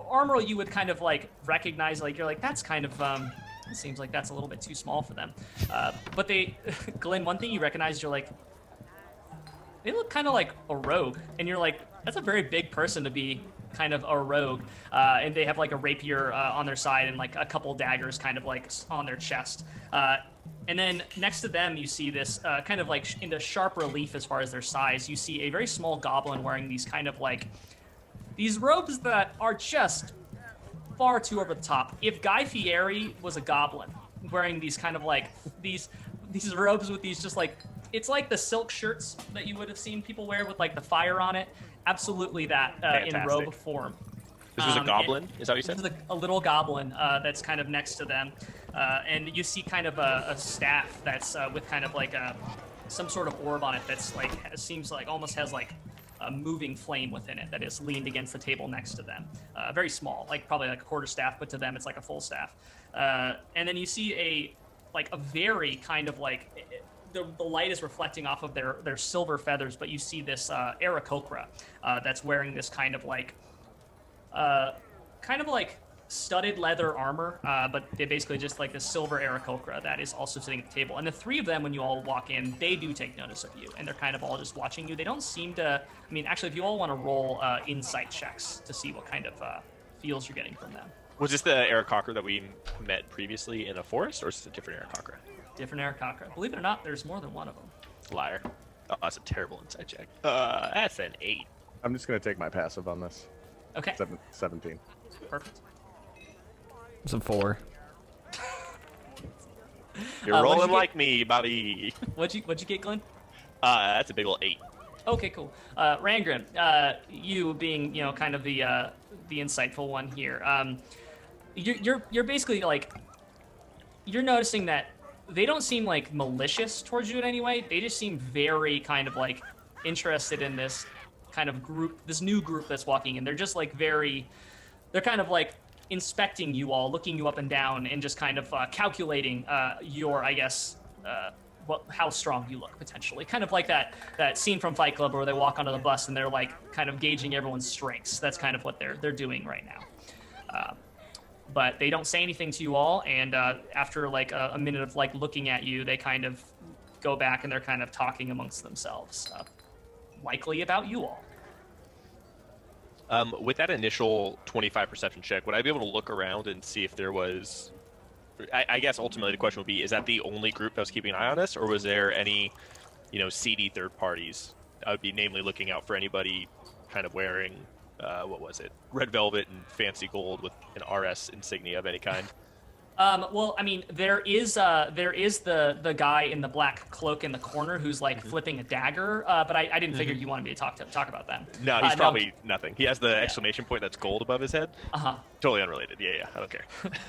armor you would kind of like recognize, like you're like, that's kind of it seems like that's a little bit too small for them. But Glenn, one thing you recognize, you're like, they look kind of like a rogue, and you're like, that's a very big person to be kind of a rogue. And they have like a rapier on their side and like a couple daggers kind of like on their chest. And then next to them, you see this kind of like into sharp relief as far as their size. You see a very small goblin wearing these kind of like these robes that are just far too over the top. If Guy Fieri was a goblin wearing these kind of like these robes with these just like, it's like the silk shirts that you would have seen people wear with like the fire on it. Absolutely that in robe form. This was a goblin? Is that what you said? This is a little goblin that's kind of next to them. And you see kind of a staff that's with kind of like some sort of orb on it that's like, seems like almost has like a moving flame within it that is leaned against the table next to them. Very small, like probably like a quarter staff, but to them it's like a full staff. And then you see a very kind of like, the light is reflecting off of their silver feathers, but you see this Aarakocra that's wearing this kind of like studded leather armor, but they basically just like this silver Aarakocra that is also sitting at the table. And the 3 of them, when you all walk in, they do take notice of you, and they're kind of all just watching you. They don't seem to, I mean, actually, if you all want to roll insight checks to see what kind of feels you're getting from them. Was this the Aarakocra that we met previously in a forest, or is this a different Aarakocra? Different Aarakocra. Believe it or not, there's more than one of them. Liar. Oh, that's a terrible insight check. That's an 8. I'm just gonna take my passive on this. Okay. 17. Perfect. It's a 4. You're rolling like me, Bobby. What'd you get, Glenn? That's a big old 8. Okay, cool. Rangrim, you being kind of the insightful one here. You're basically like, you're noticing that they don't seem like malicious towards you in any way. They just seem very kind of like interested in this kind of group, this new group that's walking in. They're just like they're kind of like inspecting you all, looking you up and down, and just kind of calculating your, I guess, how strong you look potentially. Kind of like that scene from Fight Club where they walk onto the bus and they're like kind of gauging everyone's strengths. That's kind of what they're doing right now. But they don't say anything to you all, and after like a minute of like looking at you, they kind of go back and they're kind of talking amongst themselves, likely about you all. With that initial 25 perception check, would I be able to look around and see if there was... I guess ultimately the question would be, is that the only group that was keeping an eye on us, or was there any, seedy third parties? I would be namely looking out for anybody kind of wearing, red velvet and fancy gold with an RS insignia of any kind. Well, I mean, there is the guy in the black cloak in the corner who's like flipping a dagger, but I didn't figure you wanted me to talk about them. No, he's probably nothing. He has the exclamation point that's gold above his head. Totally unrelated. Yeah, I don't care.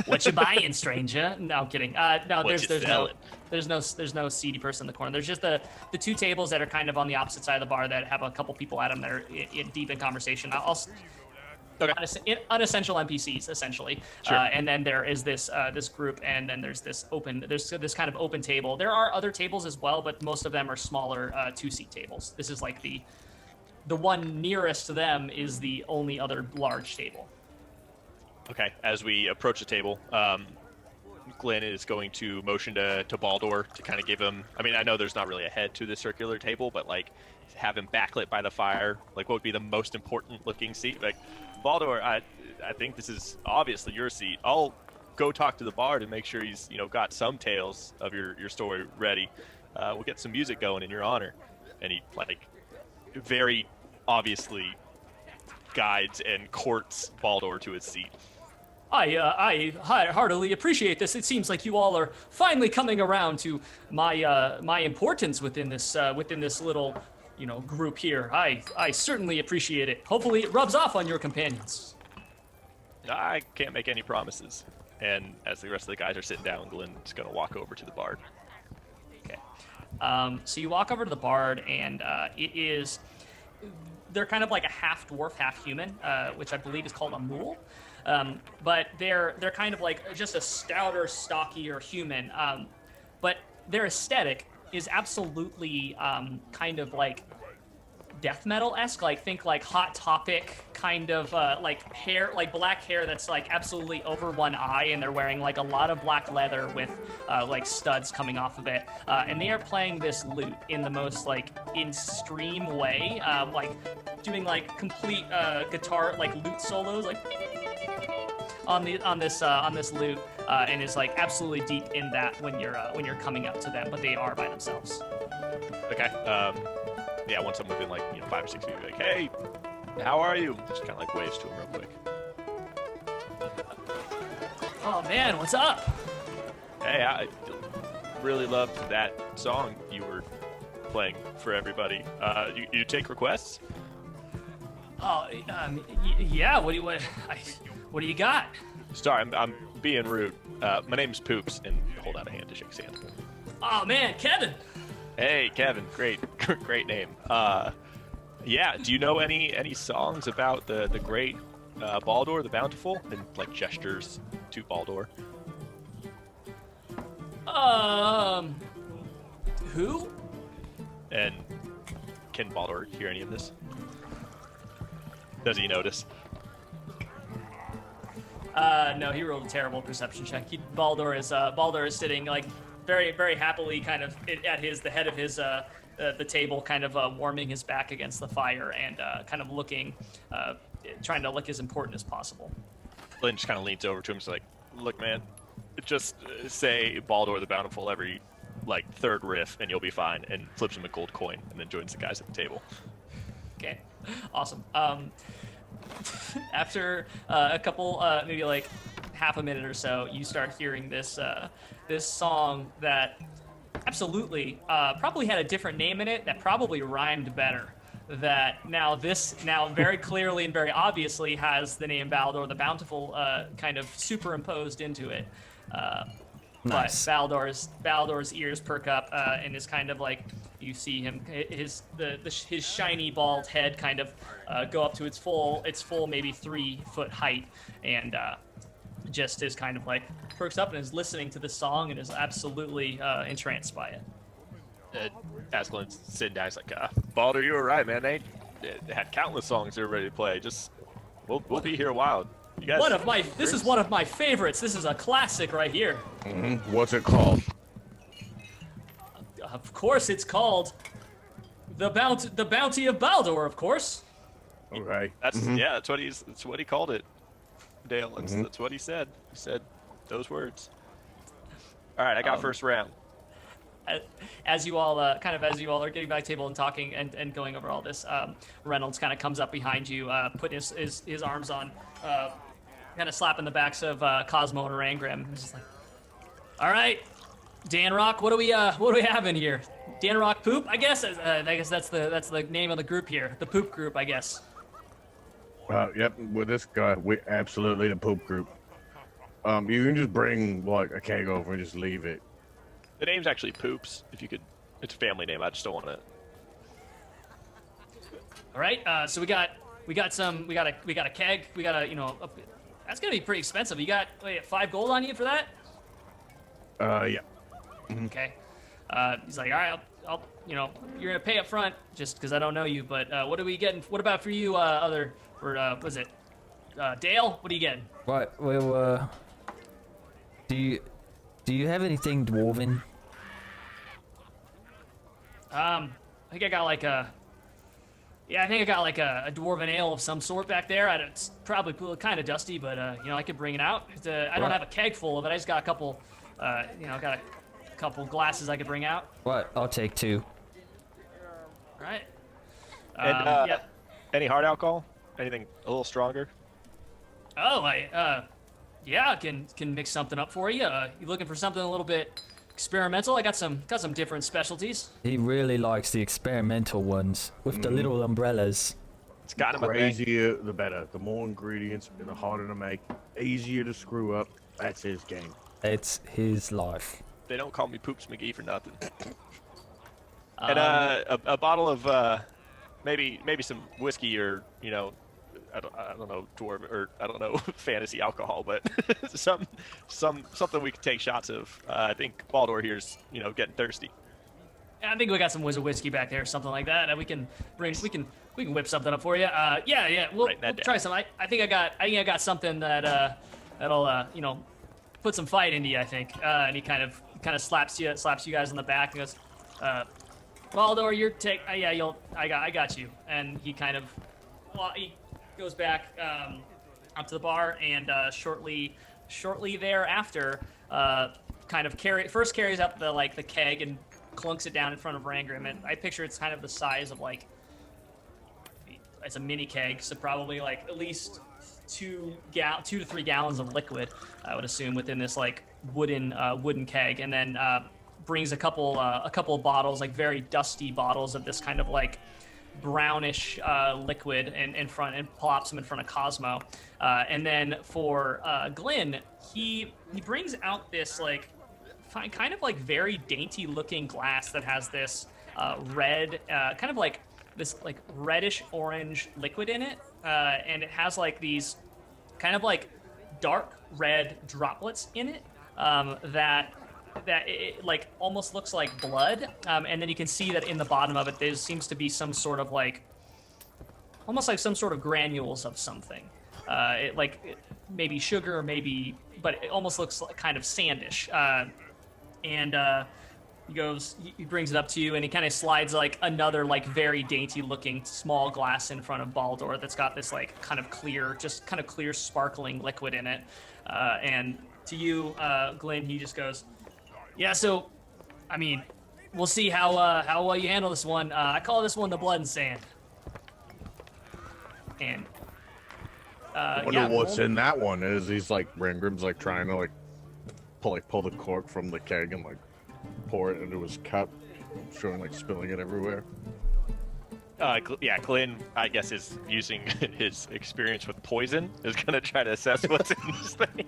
What you buying, stranger? No, I'm kidding. No, there's no seedy person in the corner. There's just the two tables that are kind of on the opposite side of the bar that have a couple people at them that are deep in conversation. Okay. Unessential NPCs, essentially. Sure. And then there is this group, and then there's this kind of open table. There are other tables as well, but most of them are smaller 2-seat tables. This is like the one nearest to them is the only other large table. Okay. As we approach the table, Glenn is going to motion to Baldur to kind of give him... I mean, I know there's not really a head to the circular table, but like have him backlit by the fire. Like, what would be the most important looking seat? Like, Baldur, I think this is obviously your seat. I'll go talk to the bard and make sure he's got some tales of your story ready. We'll get some music going in your honor. And he like very obviously guides and courts Baldur to his seat. I heartily appreciate this. It seems like you all are finally coming around to my importance within this little group here. I certainly appreciate it. Hopefully it rubs off on your companions. I can't make any promises. And as the rest of the guys are sitting down, Glenn's going to walk over to the bard. Okay. So you walk over to the bard, and they're kind of like a half dwarf, half human, which I believe is called a mule. But they're kind of like just a stouter, stockier human. But their aesthetic is absolutely kind of like death metal-esque. Like think like Hot Topic kind of like hair, like black hair that's like absolutely over one eye, and they're wearing like a lot of black leather with like studs coming off of it. And they are playing this lute in the most like extreme way, like doing like complete guitar like lute solos, like on this lute, and is like absolutely deep in that when you're coming up to them, but they are by themselves. Okay. Yeah, once I'm within like 5 or 6 feet, like, hey, how are you? Just kind of like waves to him real quick. Oh man, what's up? Hey, I really loved that song you were playing for everybody. You take requests? Oh, yeah. What do you got? Sorry, I'm being rude. My name's Poops, and hold out a hand to shake his hand. Oh man, Kevin. Hey, Kevin. Great name. Yeah. Do you know any songs about the great Baldur the Bountiful? And like gestures to Baldur. Who? And can Baldur hear any of this? Does he notice? No, he rolled a terrible perception check. Baldur is sitting like very, very happily, kind of at the head of his the table, kind of warming his back against the fire and kind of looking, trying to look as important as possible. Lynn just kind of leans over to him, and is like, "Look, man, just say Baldur the Bountiful every like third riff, and you'll be fine." And flips him a gold coin, and then joins the guys at the table. Okay, awesome. After a couple, maybe like half a minute or so, you start hearing this song that absolutely probably had a different name in it that probably rhymed better. That now very clearly and very obviously has the name Baldur the Bountiful kind of superimposed into it. Nice. But Baldor's ears perk up and is kind of like, you see him, his shiny bald head kind of go up to its full maybe 3-foot height, and just is kind of like perks up and is listening to the song and is absolutely entranced by it. Askelin's sitting down. He's like, Baldur, you were right, man. They had countless songs they were ready to play. Just, we'll be here a while. You guys, This is one of my favorites. This is a classic right here. Mm-hmm. What's it called? Of course, it's called the Bounty of Baldur. Of course. Okay. That's what he called it, Dale. That's what he said. He said those words. All right, I got first round. As you all are getting back to the table and talking and going over all this, Reynolds kind of comes up behind you, putting his arms on, kind of slapping the backs of Cosmo and Rangram. He's just like, "All right, Dan Rock, what do we having here? Dan Rock Poop, I guess. I guess that's the name of the group here, the Poop Group, I guess." Yep. With this guy, we absolutely the poop group. You can just bring like a keg over and just leave it. The name's actually Poops. If you could, it's a family name. I just don't want it. All right. So we got a keg. We got that's gonna be pretty expensive. You got 5 gold on you for that? Yeah. Okay. He's like, all right, I'll you're gonna pay up front just because I don't know you. But what are we getting? What about for you? Was it Dale? What are you getting? Right. Well, do you have anything dwarven? I think I got like a dwarven ale of some sort back there. It's probably kind of dusty, but I could bring it out. I don't have a keg full of it. I just got a couple, got a couple glasses I could bring out. Right, I'll take 2. All right. And Yep. any hard alcohol? Anything a little stronger? Oh, I can mix something up for you. You looking for something a little bit experimental? I got some different specialties. He really likes the experimental ones with the little umbrellas. It's kind of The a thing. crazier, the better. The more ingredients, the harder to make, easier to screw up. That's his game. It's his life. They don't call me Poops McGee for nothing. And a bottle of maybe some whiskey or I don't know dwarf or I don't know fantasy alcohol, but something we could take shots of. I think Baldur here's getting thirsty. I think we got some whiskey back there, or something like that. And we can whip something up for you. Yeah. We'll try some. I think I got something that'll put some fight into you. I think. And he kind of slaps you guys on the back and goes, Baldur, you're I got you. And he kind of he goes back up to the bar and shortly thereafter kind of carries up the keg and clunks it down in front of Rangram, and I picture it's kind of the size of it's a mini keg, so probably at least 2 to 3 gallons of liquid, I would assume, within this wooden keg, and then brings a couple of bottles, very dusty bottles of this kind of brownish liquid in front, and plops them in front of Cosmo, and then for Glenn, he brings out this kind of very dainty looking glass that has this red kind of this reddish orange liquid in it, and it has these kind of dark red droplets in it that it almost looks like blood, and then you can see that in the bottom of it there seems to be some sort of almost like some sort of granules of something, maybe sugar, maybe, but it almost looks kind of sandish, and he brings it up to you, and he kind of slides another very dainty looking small glass in front of Baldur that's got this kind of clear sparkling liquid in it, and to you, Glenn, he just goes, yeah, so, I mean, we'll see how well you handle this one. I call this one the blood and sand. And I wonder what's in that one. Is he's Rangrim's trying to pull the cork from the keg and pour it into his cup, showing spilling it everywhere. Glenn, I guess, is using his experience with poison, is gonna try to assess what's in this thing.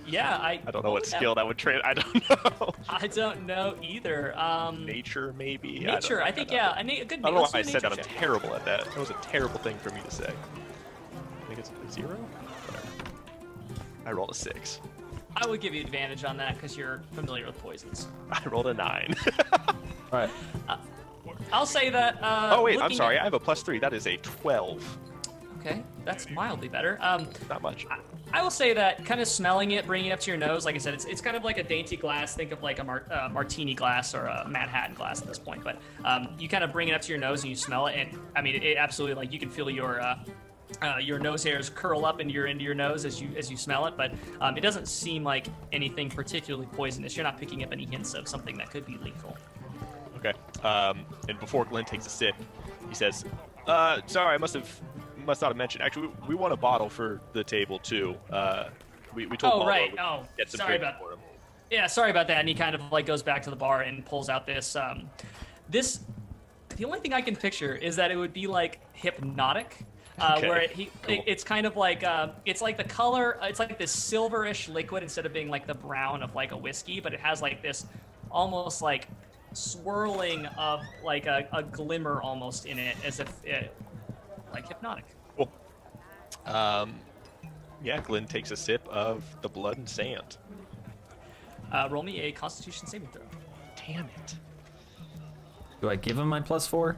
Yeah, I don't know what what would that- skill that would trade. I don't know. I don't know either. Nature, maybe. Nature. I think yeah. A good. I don't know let's why I do a said that. nature I'm check. terrible at that. That was a terrible thing for me to say. I think it's a 0. Whatever. I rolled a 6. I would give you advantage on that because you're familiar with poisons. I rolled a 9. All right. I'll say that. Oh wait, I'm looking sorry. at- I have a +3. That is a 12. Okay, that's mildly better. Not much. I will say that kind of smelling it, bringing it up to your nose, like I said, it's kind of like a dainty glass. Think of like a martini glass or a Manhattan glass at this point. But you kind of bring it up to your nose and you smell it, and I mean, it absolutely, like, you can feel your nose hairs curl up into your nose as you smell it. But it doesn't seem like anything particularly poisonous. You're not picking up any hints of something that could be lethal. Okay. And before Glenn takes a sip, he says, "Sorry, I must not have mentioned. Actually, we want a bottle for the table too. We told Oh, Baldo right. we'd Oh, get some sorry drinks about- for him." Yeah, sorry about that. And he kind of like goes back to the bar and pulls out this. The only thing I can picture is that it would be like hypnotic, Okay, where cool. it's kind of like it's like the color. It's like this silverish liquid instead of being like the brown of like a whiskey, but it has like this almost like swirling of like a glimmer almost in it, as if it like hypnotic. Cool. Yeah, Glenn takes a sip of the blood and sand. Roll me a Constitution saving throw. Damn it. Do I give him my +4?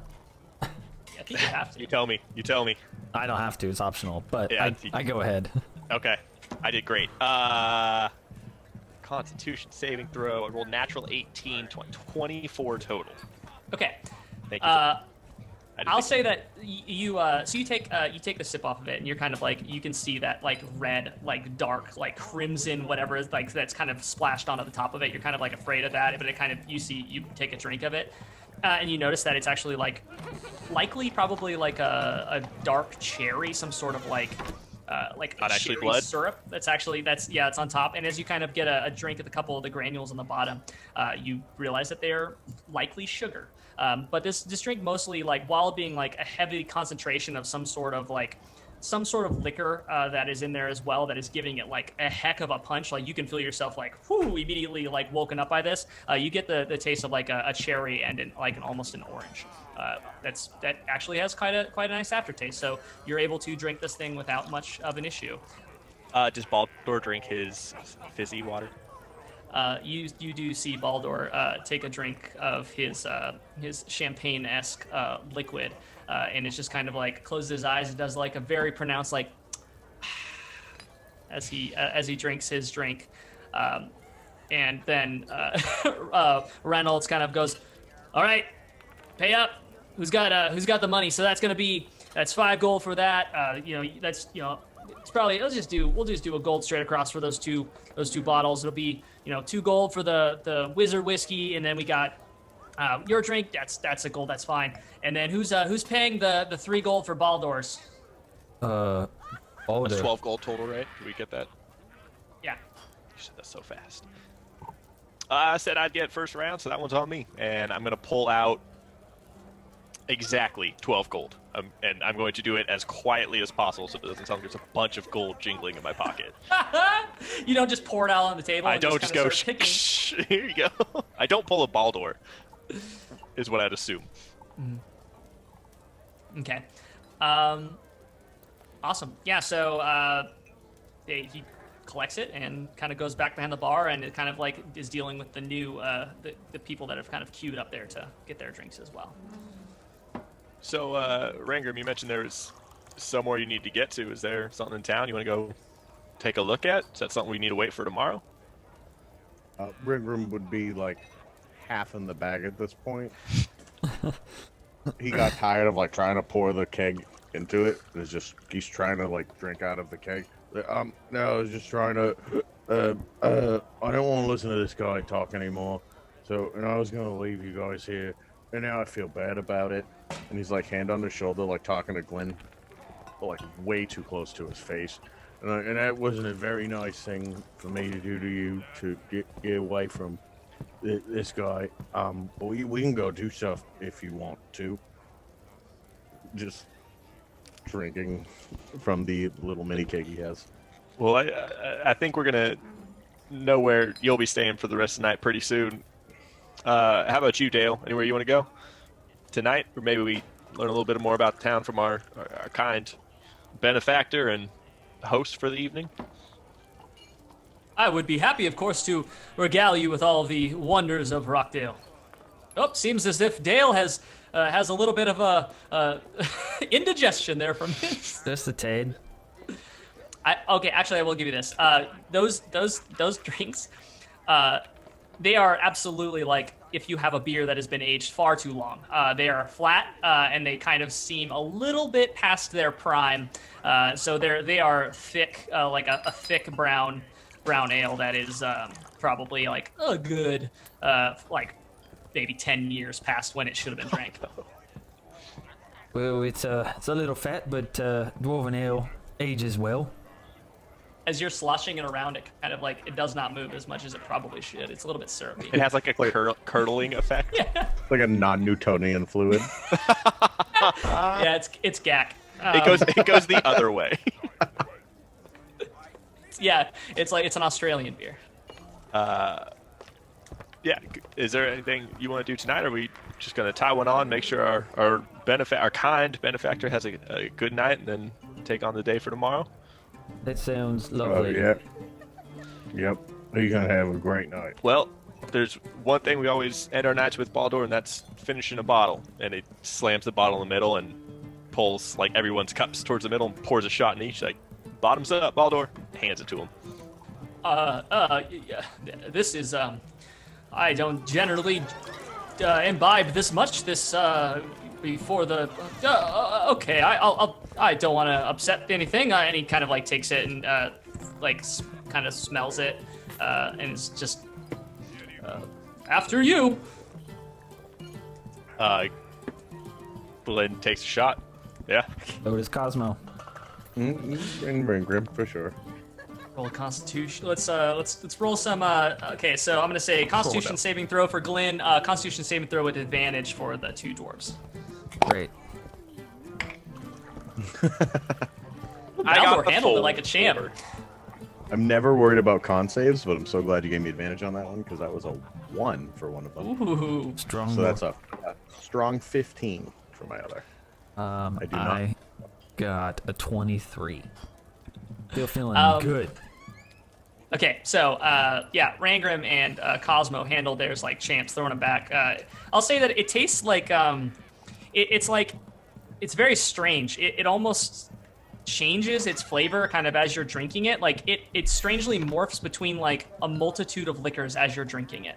Yeah, I think you have to. You tell me. You tell me. I don't have to. It's optional, but Yeah, I go ahead. Okay. I did great. Constitution saving throw. I rolled natural 18, 24 total. Okay. Thank you. I'll say that you take the sip off of it, and you're kind of like, you can see that like red, like dark, like crimson, whatever is like that's kind of splashed onto the top of it. You're kind of like afraid of that, but it kind of, you take a drink of it, and you notice that it's actually like likely probably like a dark cherry, some sort of like Not actually cherry blood? syrup. It's on top. And as you kind of get a drink of a couple of the granules on the bottom, you realize that they're likely sugar. But this drink mostly, like, while being like a heavy concentration of some sort of liquor that is in there as well, that is giving it like a heck of a punch. Like, you can feel yourself like, whoo, immediately like woken up by this. You get the taste of like a cherry and almost an orange. That actually has quite a nice aftertaste. So you're able to drink this thing without much of an issue. Does Baldur drink his fizzy water? You do see Baldur take a drink of his champagne-esque liquid, and it's just kind of like closes his eyes and does like a very pronounced like as he drinks his drink, and then Reynolds kind of goes, "All right, pay up. Who's got the money?" So that's 5 gold for that. It's probably we'll just do a gold straight across for those two bottles. It'll be 2 gold for the wizard whiskey, and then we got your drink. That's a gold. That's fine. And then who's paying the 3 gold for Baldur's? Baldur. That's 12 gold total, right? Did we get that? Yeah. You said that so fast. I said I'd get first round, so that one's on me. And I'm going to pull out exactly 12 gold. And I'm going to do it as quietly as possible so it doesn't sound like there's a bunch of gold jingling in my pocket. You don't just pour it out on the table. I and don't just go, kinda start picking. shh, here you go. I don't pull a Baldur, is what I'd assume. Okay. Awesome. Yeah, so he collects it and kind of goes back behind the bar, and it kind of like is dealing with the new the people that have kind of queued up there to get their drinks as well. So, Rangram, you mentioned there was somewhere you need to get to. Is there something in town you want to go take a look at? Is that something we need to wait for tomorrow? Rig Room would be like half in the bag at this point. He got tired of like trying to pour the keg into it. He's trying to like drink out of the keg. No, I was just trying to. I don't want to listen to this guy talk anymore. So, and I was gonna leave you guys here, and now I feel bad about it. And he's like hand on his shoulder, like talking to Glenn, like way too close to his face. And that wasn't a very nice thing for me to do to you, to get away from this guy. But we can go do stuff if you want to. Just drinking from the little mini keg he has. Well, I think we're gonna know where you'll be staying for the rest of the night pretty soon. How about you, Dale? Anywhere you want to go tonight? Or maybe we learn a little bit more about the town from our kind benefactor and host for the evening? I would be happy, of course, to regale you with all the wonders of Rockdale. Oh, seems as if Dale has a little bit of a indigestion there from his. Just a tad. Okay, actually, I will give you this. Those drinks, they are absolutely like if you have a beer that has been aged far too long. They are flat and they kind of seem a little bit past their prime. So they are thick, like a thick brown ale that is probably like a good like maybe 10 years past when it should have been drank. Well, it's a little fat, but dwarven ale ages well. As you're sloshing it around, it kind of like it does not move as much as it probably should. It's a little bit syrupy. It has like a curdling effect. Yeah, Like a non-Newtonian fluid. yeah, it's gack. It goes the other way. Yeah, it's like it's an Australian beer. Yeah. Is there anything you want to do tonight? Or are we just going to tie one on, make sure our kind benefactor has a good night, and then take on the day for tomorrow? That sounds Oh, lovely. yeah. Yep. You're going to have a great night. Well, there's one thing we always end our nights with, Baldur, and that's finishing a bottle. And he slams the bottle in the middle and pulls like everyone's cups towards the middle and pours a shot in each. Like, bottoms up, Baldur. Hands it to him. Yeah, this is I don't generally imbibe this much before the. Okay, I don't want to upset anything. And he kind of like takes it and kind of smells it, and it's just after you. Glenn takes a shot. Yeah. So does Cosmo. And Ring Grim, for sure. Roll a Constitution. Let's roll some. Okay, so I'm gonna say Constitution saving throw for Glenn. Constitution saving throw with advantage for the two dwarves. Great. I got Baldur handled it like a champ. I'm never worried about con saves, but I'm so glad you gave me advantage on that one because that was a 1 for one of them. Ooh. Strong. So that's a strong 15 for my other. I do not. got a 23. Still feeling good. Okay, so yeah, Rangrim and Cosmo handled theirs like champs, throwing them back. I'll say that it tastes like it's very strange. It almost changes its flavor kind of as you're drinking it. Like it strangely morphs between like a multitude of liquors as you're drinking it.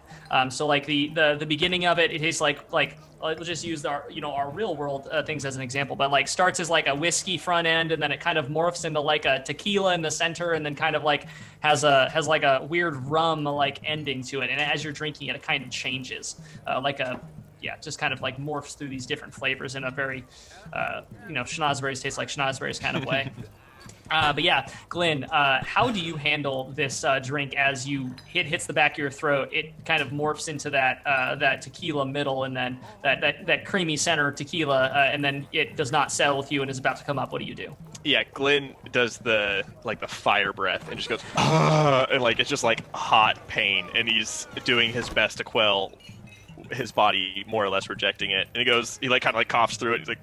So like the beginning of it tastes like let's just use our real world things as an example, but like starts as like a whiskey front end, and then it kind of morphs into like a tequila in the center, and then kind of like has like a weird rum like ending to it. And as you're drinking it, it kind of changes just kind of like morphs through these different flavors in a very schnozberries taste like schnozberries kind of way. But yeah, Glenn, how do you handle this drink as hits the back of your throat? It kind of morphs into that tequila middle, and then that creamy center tequila, and then it does not settle with you and is about to come up. What do you do? Yeah, Glenn does the fire breath and just goes, and like it's just like hot pain, and he's doing his best to quell his body more or less rejecting it. And he like kind of like coughs through it. He's like,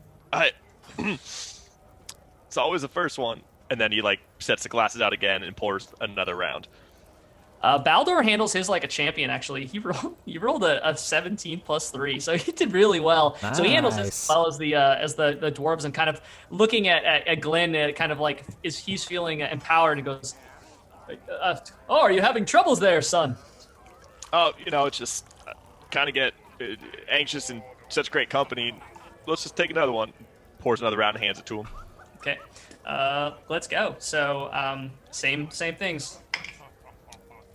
it's always the first one. And then he like sets the glasses out again and pours another round. Baldur handles his like a champion. Actually, he rolled a 17 plus 3, so he did really well. Nice. So he handles his as well as the dwarves, and kind of looking at Glenn, kind of like he's feeling empowered, and goes, "Oh, are you having troubles there, son?" Oh, it's just kind of get anxious in such great company. Let's just take another one. Pours another round and hands it to him. Okay. Let's go. So, same things.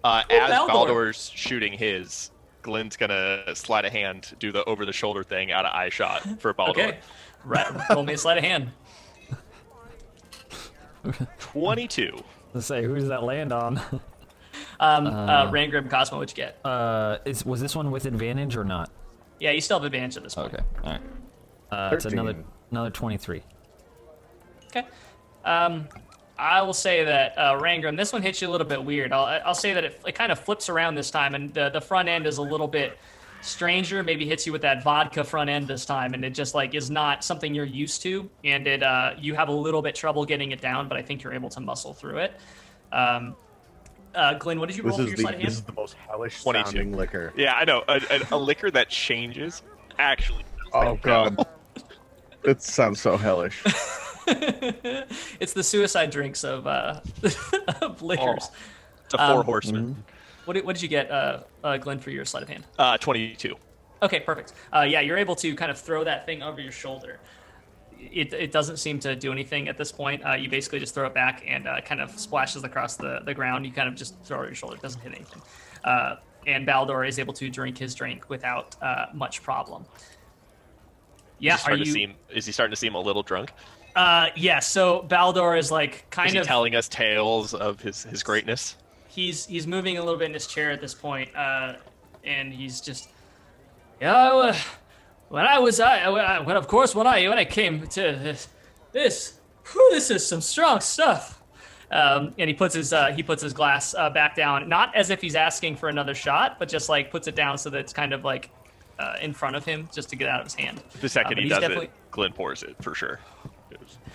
As Baldur's shooting his, Glenn's gonna slide a hand, do the over-the-shoulder thing out of eye shot for Baldur. Okay. Right. Roll me a sleight of hand. 22. Let's say, who does that land on? Rangrim, Cosmo, what'd you get? Was this one with advantage or not? Yeah, you still have advantage at this point. Okay. All right. It's another 23. Okay. I will say that Rangram, this one hits you a little bit weird. I'll say that it kind of flips around this time, and the front end is a little bit stranger. Maybe hits you with that vodka front end this time, and it just like is not something you're used to, and it you have a little bit trouble getting it down, but I think you're able to muscle through it. Glenn, what did you roll for your sleight of hand? This is the most hellish 22. sounding liquor. Yeah, I know. A liquor that changes actually. Oh god, it sounds so hellish. It's the suicide drinks of of liquors. It's a four horsemen. What did you get, Glenn, for your sleight of hand? 22. Okay, perfect. Yeah, you're able to kind of throw that thing over your shoulder. It doesn't seem to do anything at this point. You basically just throw it back and kind of splashes across the ground. You kind of just throw it over your shoulder. It doesn't hit anything. And Baldor is able to drink his drink without much problem. Yeah, Is he starting to seem a little drunk? Yeah, so Baldor is like Is he telling us tales of his greatness? He's moving a little bit in his chair at this point, and he's just, yeah. When I came to this is some strong stuff. And he puts his glass back down, not as if he's asking for another shot, but just like puts it down so that it's kind of like in front of him, just to get out of his hand. The second he does it, Glenn pours it for sure.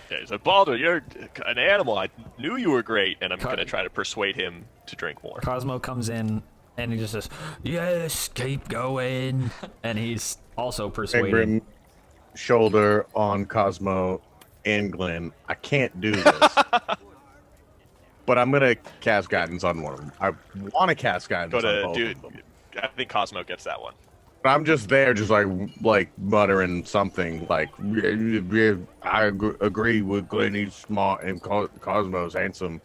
He's like, Baldur, you're an animal. I knew you were great, and I'm going to try to persuade him to drink more. Cosmo comes in and he just says, "Yes, keep going," and he's also persuading. Rangram, shoulder on Cosmo and Glenn. I can't do this, but I'm gonna cast guidance on one of them. I want to cast guidance on both of them. I think Cosmo gets that one. I'm just there, just like muttering something like, I agree with Glenn. He's smart and Cosmo's handsome.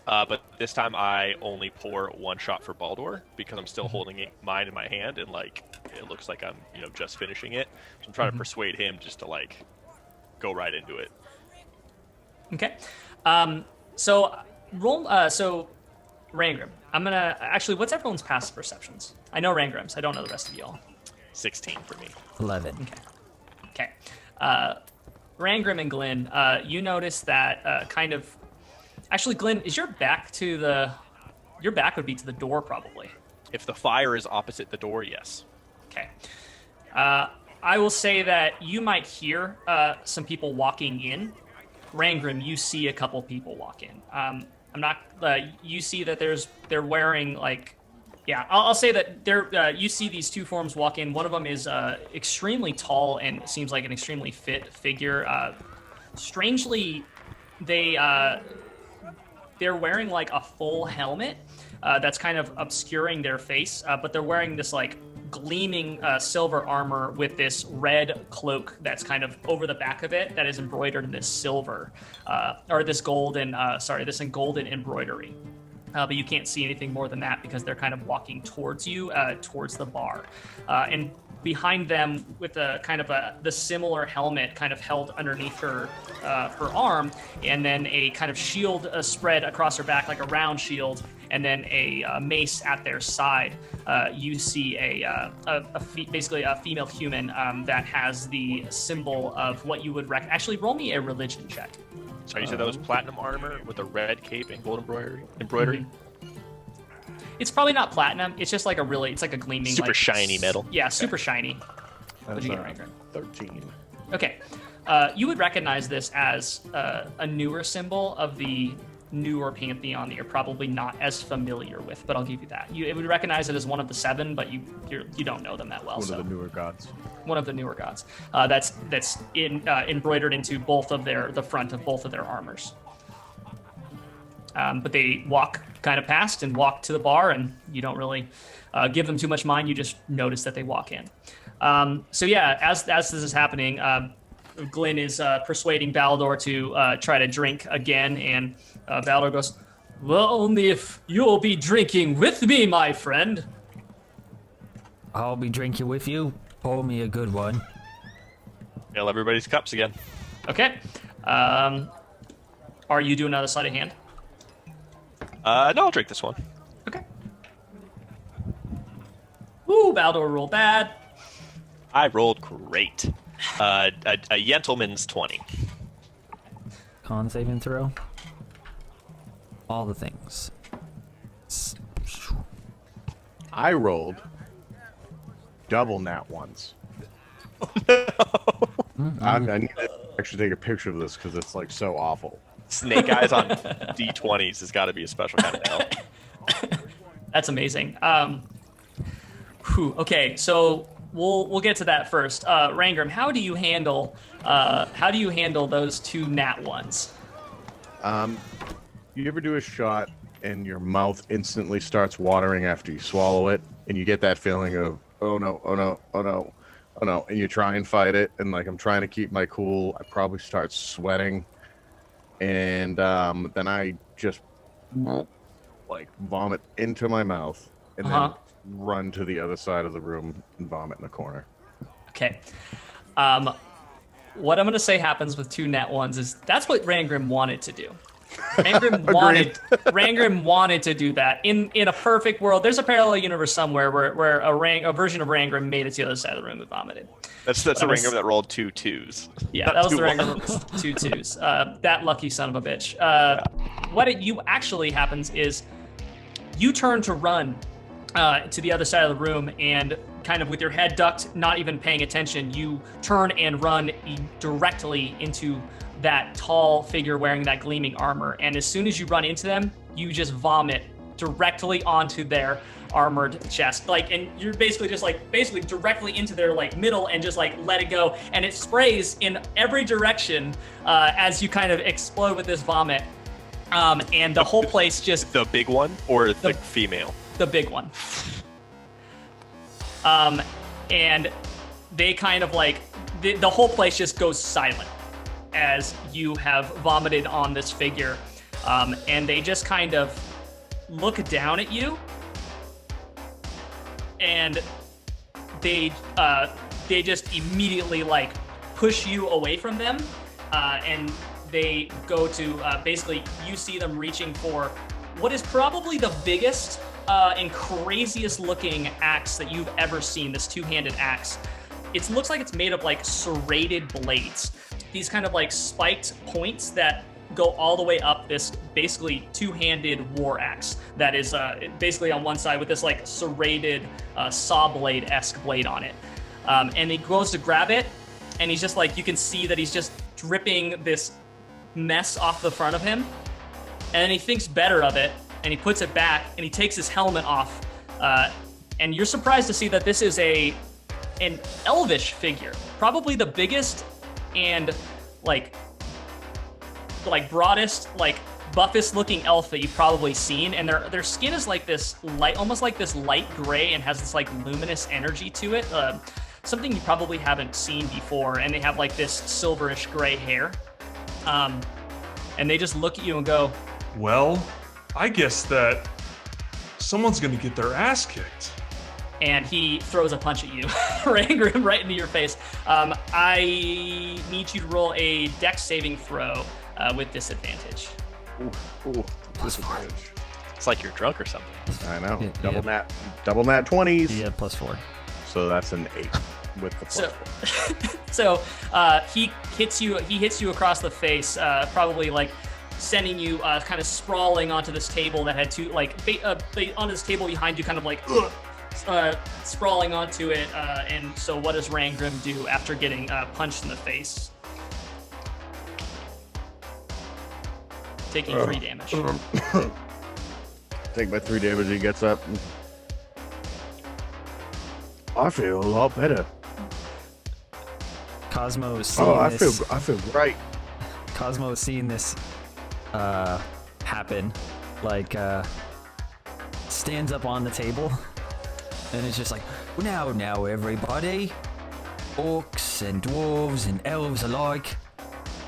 But this time I only pour one shot for Baldur because I'm still holding mine in my hand, and like it looks like I'm just finishing it. So I'm trying to persuade him just to like go right into it. Okay. So roll. So Rangram, I'm gonna actually. What's everyone's passive perceptions? I know Rangram's. I don't know the rest of y'all. 16 for me. 11. Okay. Rangram and Glenn, you notice that kind of. Actually, Glenn, is your back to the? Your back would be to the door, probably. If the fire is opposite the door, yes. Okay. I will say that you might hear some people walking in. Rangram, you see a couple people walk in. I'm not. You see that they're wearing like. Yeah, I'll say that you see these two forms walk in. One of them is extremely tall and seems like an extremely fit figure. Strangely, they're wearing like a full helmet that's kind of obscuring their face, but they're wearing this like gleaming silver armor with this red cloak that's kind of over the back of it that is embroidered in this silver or this golden this golden embroidery. But you can't see anything more than that because they're kind of walking towards you, towards the bar. And behind them, with the similar helmet kind of held underneath her arm, and then a kind of shield spread across her back, like a round shield, and then a mace at their side. You see basically a female human that has the symbol of what you would actually roll me a religion check. So you said that was platinum armor with a red cape and gold embroidery? Mm-hmm. It's probably not platinum. It's just like it's like a gleaming, super shiny metal. Yeah, super shiny. What'd you get, right? 13. Okay. You would recognize this as a newer symbol of the newer pantheon that you're probably not as familiar with, but I'll give you that. You would recognize it as one of the seven, but you don't know them that well. One of the newer gods. One of the newer gods. That's embroidered into the front of both of their armors. But they walk kind of past and walk to the bar, and you don't really give them too much mind. You just notice that they walk in. So yeah, as this is happening, Glenn is persuading Baldur to try to drink again, and Baldur goes, "Well, only if you'll be drinking with me, my friend." I'll be drinking with you. Pour me a good one. Fill everybody's cups again. Okay. Are you doing another sleight of hand? No, I'll drink this one. Okay. Ooh, Baldur rolled bad. I rolled great. A gentleman's 20. Con saving throw. All the things. I rolled double nat ones. I need to actually take a picture of this because it's like so awful. Snake eyes on D20s has got to be a special kind of hell. That's amazing. Okay, so we'll get to that first. Rangram, how do you handle those 2 nat ones? You ever do a shot and your mouth instantly starts watering after you swallow it, and you get that feeling of oh no, oh no, oh no, oh no, and you try and fight it, and like I'm trying to keep my cool, I probably start sweating, and then I just like vomit into my mouth, and then run to the other side of the room and vomit in the corner. Okay. What I'm going to say happens with 2 nat ones is that's what Rangrim wanted to do. Rangrim wanted to do that. In a perfect world, there's a parallel universe somewhere where a version of Rangrim made it to the other side of the room and vomited. That's the Rangrim that rolled 2 2s. Yeah, that was the Rangrim 2 2s. That lucky son of a bitch. What actually happens is you turn to run to the other side of the room, and kind of with your head ducked, not even paying attention, you turn and run directly into that tall figure wearing that gleaming armor. And as soon as you run into them, you just vomit directly onto their armored chest. And you're basically just directly into their middle and just let it go. And it sprays in every direction as you kind of explode with this vomit. And the whole place just... The big one or the female? The big one. And they kind of the whole place just goes silent as you have vomited on this figure. And they just kind of look down at you, and they just immediately push you away from them, and they go to basically you see them reaching for what is probably the biggest and craziest looking axe that you've ever seen, this 2-handed axe. It looks like it's made of serrated blades. These kind of spiked points that go all the way up this basically 2-handed war axe that is basically on one side with this serrated saw blade-esque blade on it. And he goes to grab it, and he's just you can see that he's just dripping this mess off the front of him. And then he thinks better of it, and he puts it back, and he takes his helmet off. And you're surprised to see that this is an elvish figure, probably the biggest and broadest, buffest looking elf that you've probably seen. And their skin is this light, almost this light gray, and has this luminous energy to it. Something you probably haven't seen before. And they have this silverish gray hair. And they just look at you and go, well, I guess that someone's gonna get their ass kicked. And he throws a punch at you, Rangrim, right into your face. I need you to roll a dex saving throw with disadvantage. Ooh, disadvantage. It's like you're drunk or something. I know. Yeah, Double nat 20s. Yeah, +4. So that's an 8 with the +4. So he hits you across the face, probably sending you kind of sprawling onto this table that had two onto this table behind you, kind of sprawling onto it. And so what does Rangrim do after getting punched in the face? Taking 3 damage. Take my 3 damage. He gets up. I feel a lot better. Cosmo is seeing I this. feel great. Cosmo is seeing this happen. Stands up on the table, and it's just now everybody, orcs and dwarves and elves alike,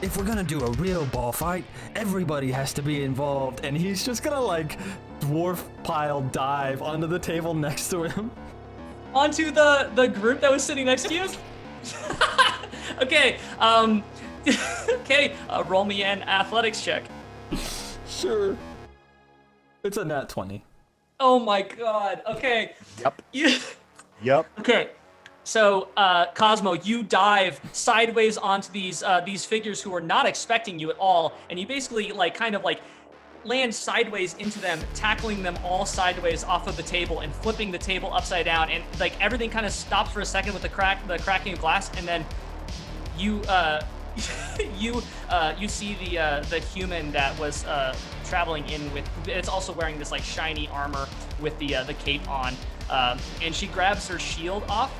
if we're gonna do a real ball fight, everybody has to be involved. And he's just gonna dwarf pile dive onto the table next to him. Onto the group that was sitting next to you? Okay, okay, roll me an athletics check. Sure. It's a nat 20. Oh my god, okay. Yep. You... Yep. Okay, So, Cosmo, you dive sideways onto these figures who are not expecting you at all, and you basically kind of land sideways into them, tackling them all sideways off of the table and flipping the table upside down, and everything kind of stops for a second with the cracking of glass, and then you you see the human that was traveling in with. It's also wearing this shiny armor with the cape on, and she grabs her shield off.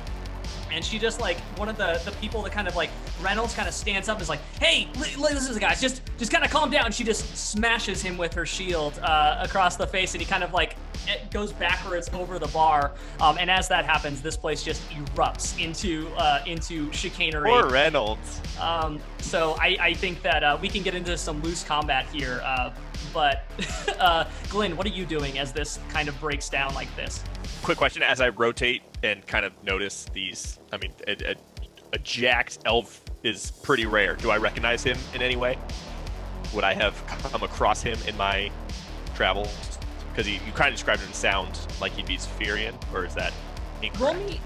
And she just one of the people that kind of Reynolds kind of stands up and is like, hey, listen guys, just kind of calm down. And she just smashes him with her shield across the face, and he kind of it goes backwards over the bar. And as that happens, this place just erupts into chicanery. Poor Reynolds. So I think that we can get into some loose combat here. But Glenn, what are you doing as this kind of breaks down like this? Quick question: as I rotate and kind of notice these, I mean, a jacked elf is pretty rare. Do I recognize him in any way? Would I have come across him in my travels? Because you kind of described him in sound like he'd be Spherian, or is that incorrect?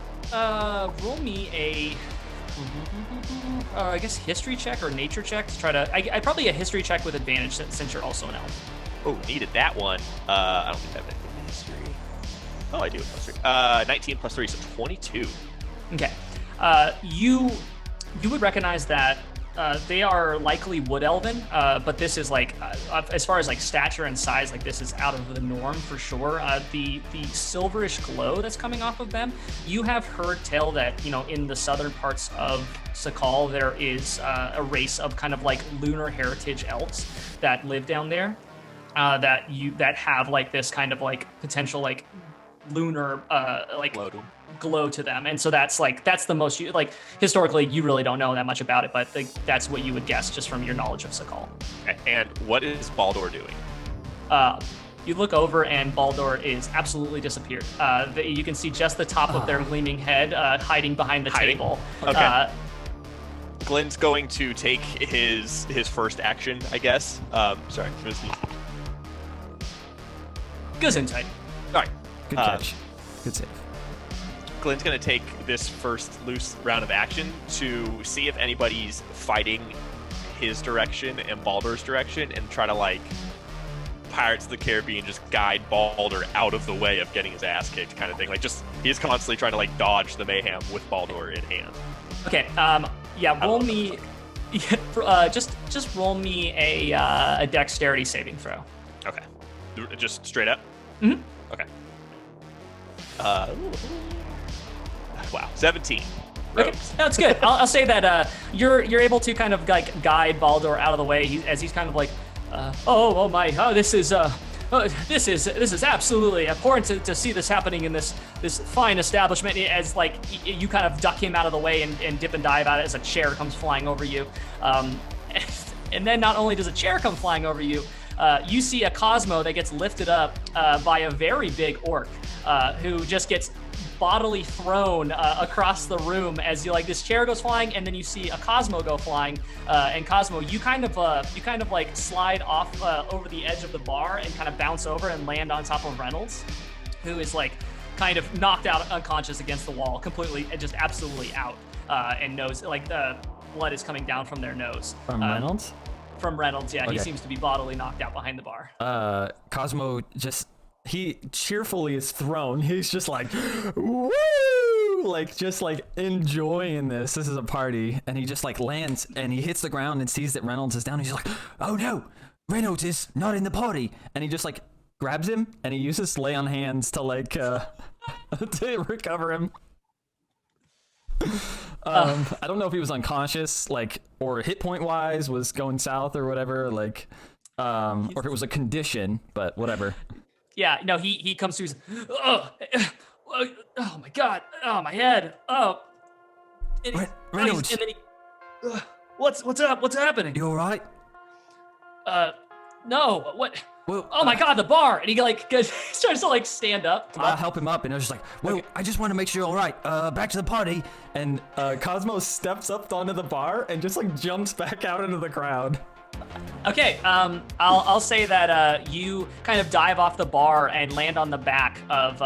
Roll me a, I guess history check or nature check to try to. I probably a history check with advantage since you're also an elf. Oh, needed that one. I don't think I have anything in history. Oh, I do. Plus 3. 19 plus 3, so 22. Okay. You would recognize that they are likely wood elven, but this is as far as stature and size, this is out of the norm for sure. The silverish glow that's coming off of them, you have heard tell that in the southern parts of Sakal there is a race of kind of lunar heritage elves that live down there, that have this kind of potential lunar glow to them, and so that's the most historically you really don't know that much about it, but that's what you would guess just from your knowledge of Sakal. Okay. And what is Baldur doing? You look over and Baldur is absolutely disappeared. You can see just the top of their gleaming head hiding behind the table. Okay. Glenn's going to take his first action, I guess. Sorry. Gesundheit. All right. Good catch. Good save. Glenn's going to take this first loose round of action to see if anybody's fighting his direction and Baldur's direction, and try to Pirates of the Caribbean just guide Baldur out of the way of getting his ass kicked kind of thing. He's constantly trying to dodge the mayhem with Baldur in hand. Okay. Yeah. Roll me. Just roll me a dexterity saving throw. Okay. Just straight up? Mm-hmm. Okay. Wow, 17. Okay, that's good. I'll say that you're able to kind of guide Baldur out of the way as he's kind of this is absolutely important to see this happening in this fine establishment, as you kind of duck him out of the way and dip and dive at it as a chair comes flying over you, and then not only does a chair come flying over you, you see a Cosmo that gets lifted up by a very big orc who just gets bodily thrown across the room as this chair goes flying, and then you see a Cosmo go flying, and Cosmo, you kind of slide off over the edge of the bar and kind of bounce over and land on top of Reynolds, who is kind of knocked out unconscious against the wall, completely, just absolutely out, and knows the blood is coming down from their nose. From Reynolds? From Reynolds, yeah. Okay. He seems to be bodily knocked out behind the bar. Cosmo he cheerfully is thrown. He's just woo! Enjoying this. This is a party. And he just lands and he hits the ground and sees that Reynolds is down. He's oh no, Reynolds is not in the party. And he just grabs him and he uses lay on hands to to recover him. I don't know if he was unconscious, or hit point wise was going south or whatever, or if it was a condition, but whatever. Yeah, no, he comes to his, oh my God, oh my head, oh. And Reynolds. And then he, what's up? What's happening? You all right? No, what? Well, oh my God, the bar! And he starts to stand up. I'll help him up, and I was just well, okay. I just want to make sure you're all right. Back to the party. And Cosmo steps up onto the bar and just jumps back out into the crowd. Okay, I'll say that you kind of dive off the bar and land on the back of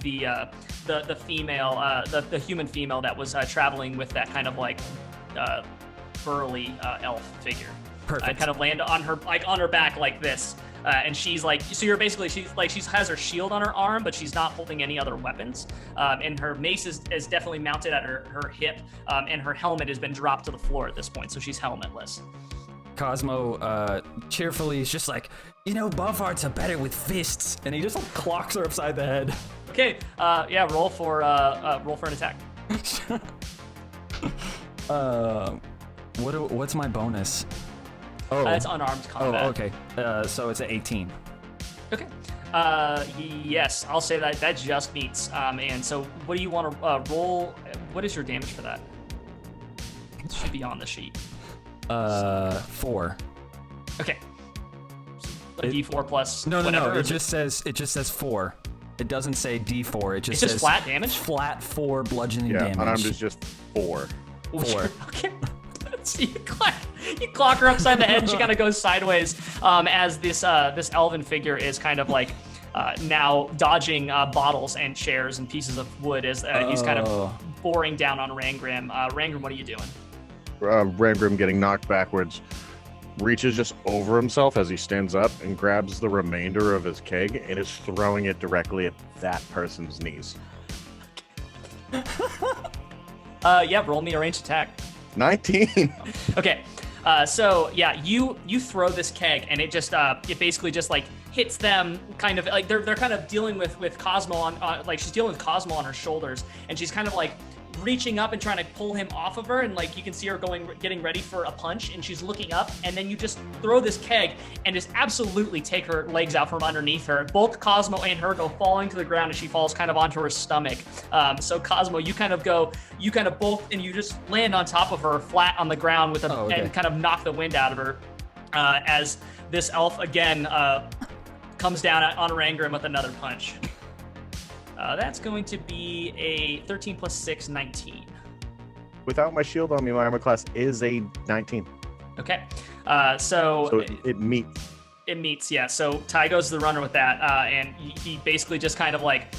the female, the human female that was traveling with that kind of like burly elf figure. Perfect. And kind of land on her on her back like this, and she's like, so you're basically she has her shield on her arm, but she's not holding any other weapons, and her mace is definitely mounted at her hip, and her helmet has been dropped to the floor at this point, so she's helmetless. Cosmo cheerfully is just like, buff arts are better with fists, and he just like clocks her upside the head. Okay, yeah, roll for an attack. What's my bonus? Oh, It's unarmed combat. Oh, okay. So it's an 18. Okay. Yes, I'll say that just meets. And so, what do you want to roll? What is your damage for that? It should be on the sheet. 4. Okay. A D4 plus. No. whatever, It just says 4. It doesn't say D4. It just it's says flat damage. Flat 4 bludgeoning damage. Unarmed is just 4. 4. Okay. So you clock her upside the head, and she kind of goes sideways as this elven figure is kind of like now dodging bottles and chairs and pieces of wood as he's kind of boring down on Rangram. Rangram, what are you doing? Rangrim getting knocked backwards, reaches just over himself as he stands up and grabs the remainder of his keg and is throwing it directly at that person's knees. Yeah, roll me a ranged attack. 19. Okay, so yeah, you throw this keg and it basically just like hits them, kind of like they're kind of dealing with Cosmo on like she's dealing with Cosmo on her shoulders, and she's kind of like reaching up and trying to pull him off of her, and like you can see her getting ready for a punch, and she's looking up, and then you just throw this keg and just absolutely take her legs out from underneath her. Both Cosmo and her go falling to the ground, and she falls kind of onto her stomach. So Cosmo, you kind of both, and you just land on top of her flat on the ground with and kind of knock the wind out of her as this elf again comes down on Rangram with another punch. That's going to be a 13 plus 6, 19. Without my shield on me, my armor class is a 19. Okay. So it meets. It meets, yeah. So Ty goes to the runner with that, and he basically just kind of like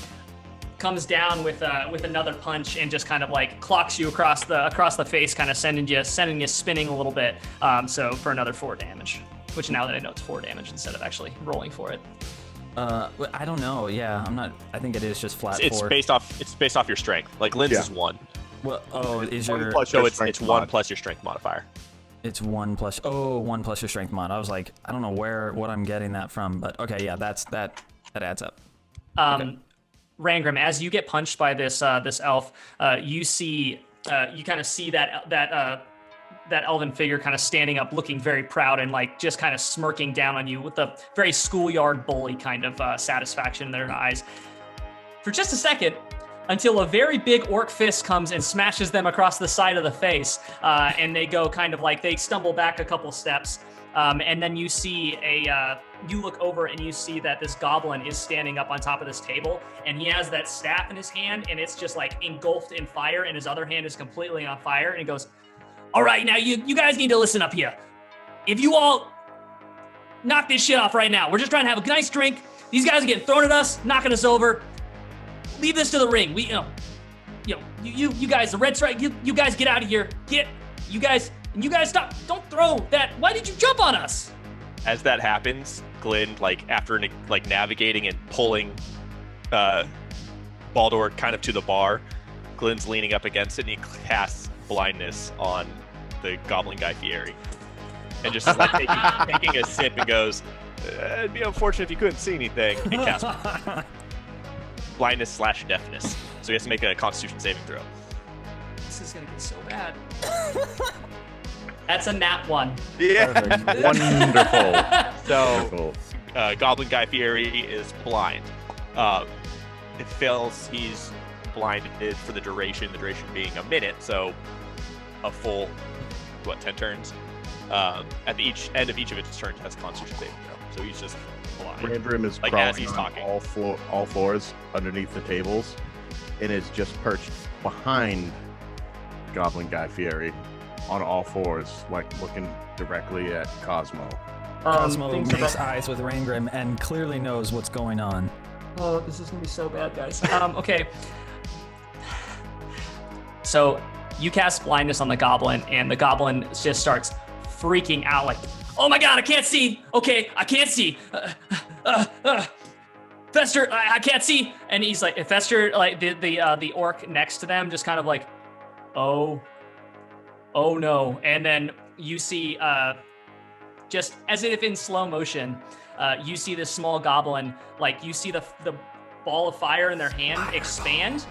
comes down with another punch and just kind of like clocks you across the face, kind of sending you spinning a little bit. So for another 4 damage, which now that I know it's 4 damage instead of actually rolling for it. I don't know. Yeah, I'm not. I think it is just flat. It's 4. based off your strength. Like Lynn's is 1. Well, is your So it's 1 plus your strength modifier. It's 1 plus 1 plus your strength mod. I was like, I don't know what I'm getting that from, but okay, yeah, that adds up. Okay. Rangram, as you get punched by this elf, you kind of see that elven figure kind of standing up, looking very proud and like just kind of smirking down on you with a very schoolyard bully kind of satisfaction in their eyes. For just a second, until a very big orc fist comes and smashes them across the side of the face, and they go kind of like they stumble back a couple steps, and then you see you look over and you see that this goblin is standing up on top of this table, and he has that staff in his hand, and it's just like engulfed in fire, and his other hand is completely on fire, and he goes, "All right, now you guys need to listen up here. If you all knock this shit off right now, we're just trying to have a nice drink. These guys are getting thrown at us, knocking us over. Leave this to the ring. You guys, the red stripe, you guys get out of here. You guys stop. Don't throw that. Why did you jump on us?" As that happens, Glenn, like after like navigating and pulling Baldur kind of to the bar, Glenn's leaning up against it and he casts blindness on the goblin guy Fieri, and just like taking a sip and goes, "It'd be unfortunate if you couldn't see anything." And casts blindness / deafness, so he has to make a Constitution saving throw. This is gonna get so bad. That's a nat 1. Yeah, Wonderful. So goblin guy Fieri is blind. It fails. He's blinded for the duration being a minute, so a full 10 turns. At the end of each of its turns has Constitution saving throw, so he's just blind. Randrim is like crawling as he's on talking. all floors underneath the tables and is just perched behind Goblin Guy Fieri, on all fours, like looking directly at Cosmo. Cosmo things are makes about- eyes with Rangram and clearly knows what's going on. Oh, this is gonna be so bad, guys. Okay. So you cast blindness on the goblin, and the goblin just starts freaking out, like, "Oh my god, I can't see! Okay, I can't see! Fester, I can't see!" And he's like, Fester, like the orc next to them, just kind of like, "Oh no!" And then you see, just as if in slow motion, you see this small goblin, like you see the ball of fire in their hand expand,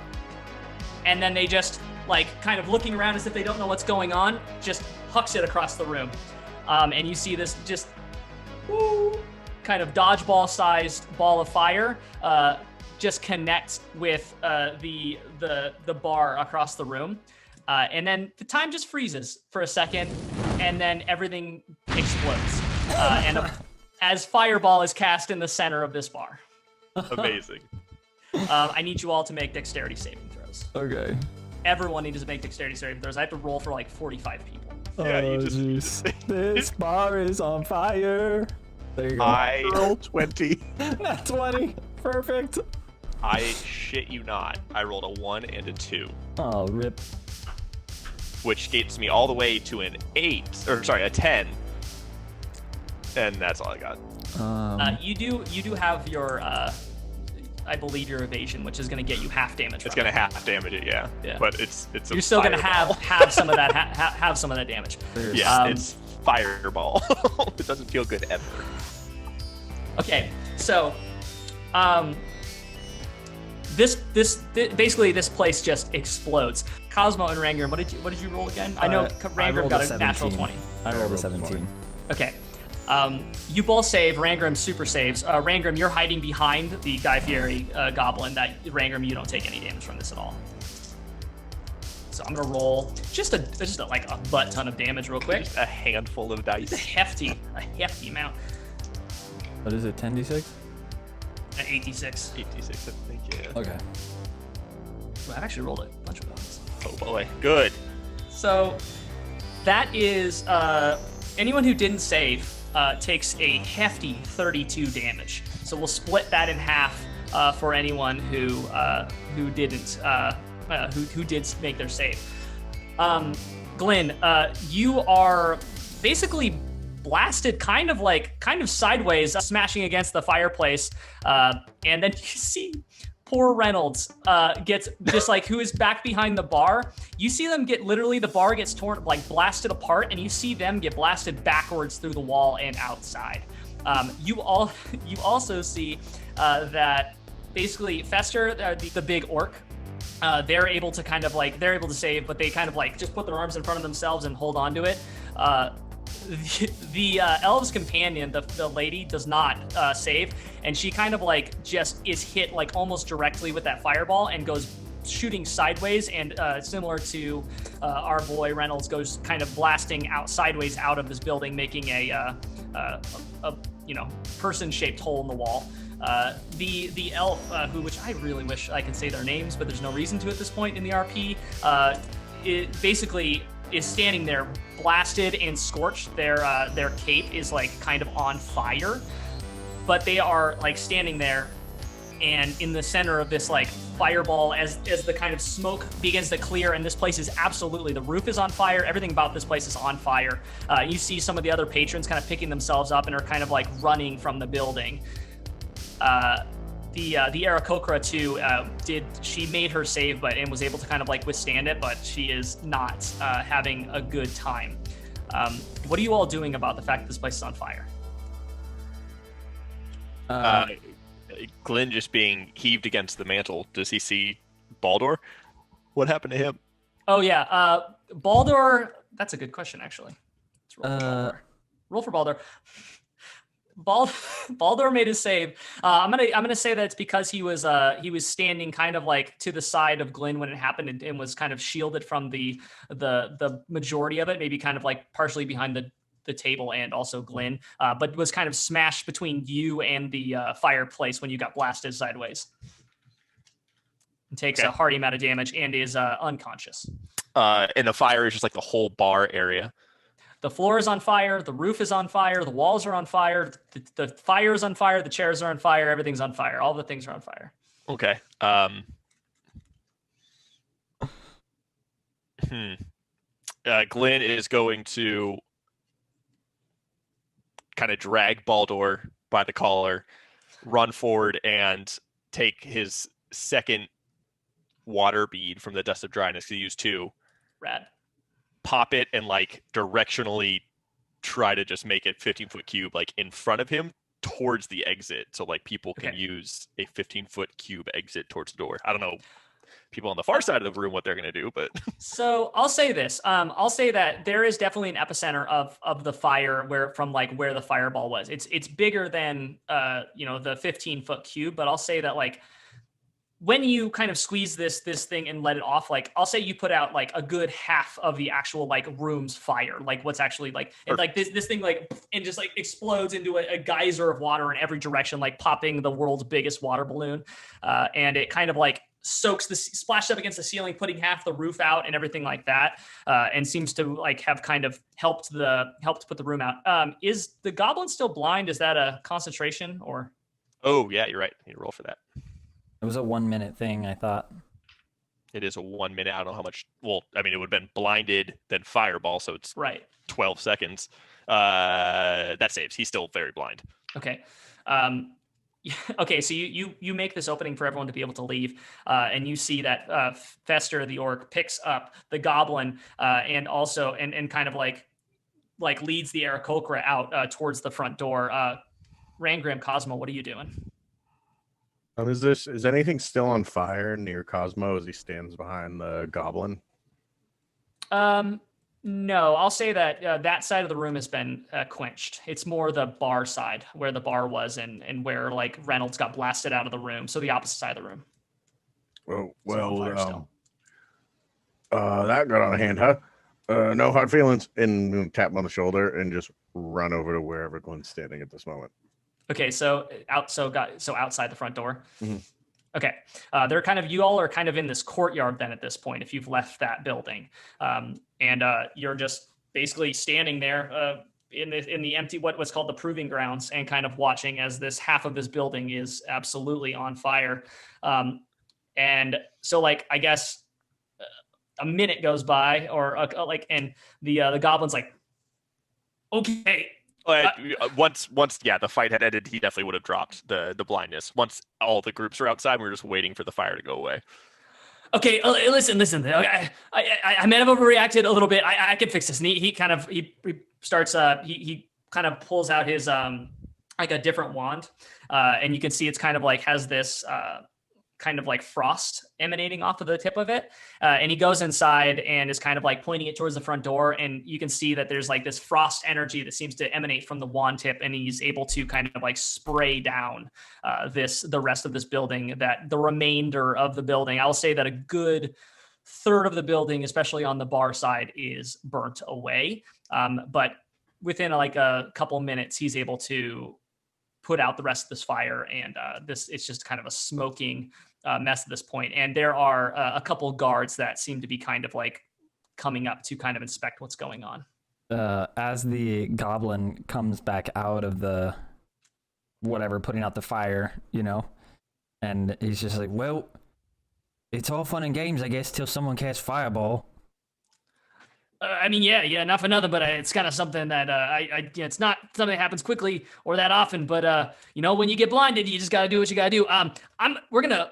and then they just, like, kind of looking around as if they don't know what's going on, just hucks it across the room. And you see this just kind of dodgeball-sized ball of fire just connects with the bar across the room. And then the time just freezes for a second, and then everything explodes. As fireball is cast in the center of this bar. Amazing. I need you all to make dexterity saving throws. Okay. Everyone needs to make dexterity saving throws. I have to roll for like 45 people. Yeah, you just- jeez. This bar is on fire. There you go. I Roll 20. Not 20. Perfect. shit you not. I rolled a 1 and a 2, Oh, rip. which gets me all the way to a 10. And that's all I got. You do have your, I believe, your evasion, which is going to get you half damage. It's from gonna it. half damage it, yeah. Yeah. But it's a You're still going to fireball. have some of that have some of that damage. There's- Yeah, Um, it's fireball. It doesn't feel good ever. Okay, so, basically this place just explodes. Cosmo and Rangram, what did you roll again? I know I Rangram rolled got a a natural 17. 20. I rolled a rolled 17. Okay. You both save. Rangram super saves. Rangram, you're hiding behind the Guy Fieri goblin. That Rangram, you don't take any damage from this at all. So I'm gonna roll just a butt ton of damage real quick. Just a handful of It's a dice. hefty amount. What is it, 10d6? At 86. 86, I think, yeah. Okay. Well, I've actually rolled a bunch of ones. Oh boy, good. So that is anyone who didn't save takes a hefty 32 damage. So we'll split that in half for anyone who didn't who did make their save. Glenn, you are basically blasted kind of sideways, smashing against the fireplace, and then you see poor Reynolds gets just like, who is back behind the bar. You see them get, literally the bar gets torn, like blasted apart, and you see them get blasted backwards through the wall and outside. You also see that basically Fester, the big orc, they're able to save, but they kind of like just put their arms in front of themselves and hold on to it. The elves companion, the lady, does not save, and she kind of like just is hit like almost directly with that fireball and goes shooting sideways, and similar to our boy Reynolds, goes kind of blasting out sideways out of this building, making a person-shaped hole in the wall. The elf, which I really wish I could say their names, but there's no reason to at this point in the RP, it basically is standing there blasted and scorched. Their cape is like kind of on fire, but they are like standing there, and in the center of this like fireball, as the kind of smoke begins to clear, and this place is absolutely, the roof is on fire, everything about this place is on fire. You see some of the other patrons kind of picking themselves up and are kind of like running from the building. The Aarakocra too, she made her save, and was able to kind of like withstand it, but she is not having a good time. What are you all doing about the fact that this place is on fire? Glenn just being heaved against the mantle. Does he see Baldur? What happened to him? Oh yeah, Baldur. That's a good question, actually. Let's roll for Baldur. Roll for Baldur. Baldur made his save. I'm gonna say that it's because he was standing kind of like to the side of Glenn when it happened, and was kind of shielded from the majority of it, maybe kind of like partially behind the table and also Glenn, but was kind of smashed between you and the fireplace when you got blasted sideways. and takes Okay. a hearty amount of damage and is unconscious. And the fire is just like the whole bar area. The floor is on fire. The roof is on fire. The walls are on fire. The fire is on fire. The chairs are on fire. Everything's on fire. All the things are on fire. Okay. Glenn is going to kind of drag Baldur by the collar, run forward, and take his second water bead from the Dust of Dryness. He used 2. Rad. Pop it and like directionally try to just make it 15-foot cube like in front of him towards the exit, so like people can use a 15-foot cube exit towards the door. I don't know people on the far side of the room what they're going to do, but So I'll say this. I'll say that there is definitely an epicenter of the fire where the fireball was. It's bigger than the 15-foot cube, but I'll say that like when you kind of squeeze this thing and let it off, like I'll say you put out like a good half of the actual like room's fire, like what's actually like, and like this thing like and just like explodes into a geyser of water in every direction, like popping the world's biggest water balloon, and it kind of like soaks splashed up against the ceiling, putting half the roof out and everything like that, and seems to like have kind of helped put the room out. Is the goblin still blind? Is that a concentration or? Oh yeah, you're right. You roll for that. It was a 1 minute thing, I thought. It is a 1 minute. I don't know how much. Well, I mean, it would have been blinded, then fireball, so it's right. 12 seconds. That saves. He's still very blind. Okay. Okay, so you make this opening for everyone to be able to leave, and you see that Fester the orc picks up the goblin, and also and kind of like leads the Aarakocra out towards the front door. Rangram, Cosmo, what are you doing? Is anything still on fire near Cosmo as he stands behind the goblin? No, I'll say that that side of the room has been quenched. It's more the bar side where the bar was and where like Reynolds got blasted out of the room. So the opposite side of the room. That got out of hand, huh? No hard feelings. And tap him on the shoulder and just run over to wherever Glenn's standing at this moment. Okay, so outside the front door. Mm-hmm. Okay, you all are kind of in this courtyard then at this point if you've left that building, and you're just basically standing there in the empty what's called the proving grounds and kind of watching as this half of this building is absolutely on fire, and so like I guess a minute goes by and the goblin's like, okay. Once the fight had ended, he definitely would have dropped the blindness. Once all the groups are outside, we were just waiting for the fire to go away. Okay, listen. I may have overreacted a little bit. I can fix this. And he starts. He kind of pulls out his like a different wand, and you can see it's kind of like has this kind of like frost emanating off of the tip of it. And he goes inside and is kind of like pointing it towards the front door. And you can see that there's like this frost energy that seems to emanate from the wand tip. And he's able to kind of like spray down the rest of this building, that the remainder of the building. I'll say that a good third of the building, especially on the bar side, is burnt away. But within like a couple minutes, he's able to put out the rest of this fire. And it's just kind of a smoking mess at this point. And there are a couple guards that seem to be kind of like coming up to kind of inspect what's going on. As the goblin comes back out of the putting out the fire, and he's just like, well, it's all fun and games, I guess, till someone casts fireball. I mean, yeah, not for nothing, but it's kind of something that it's not something that happens quickly or that often. But when you get blinded, you just got to do what you got to do. We're gonna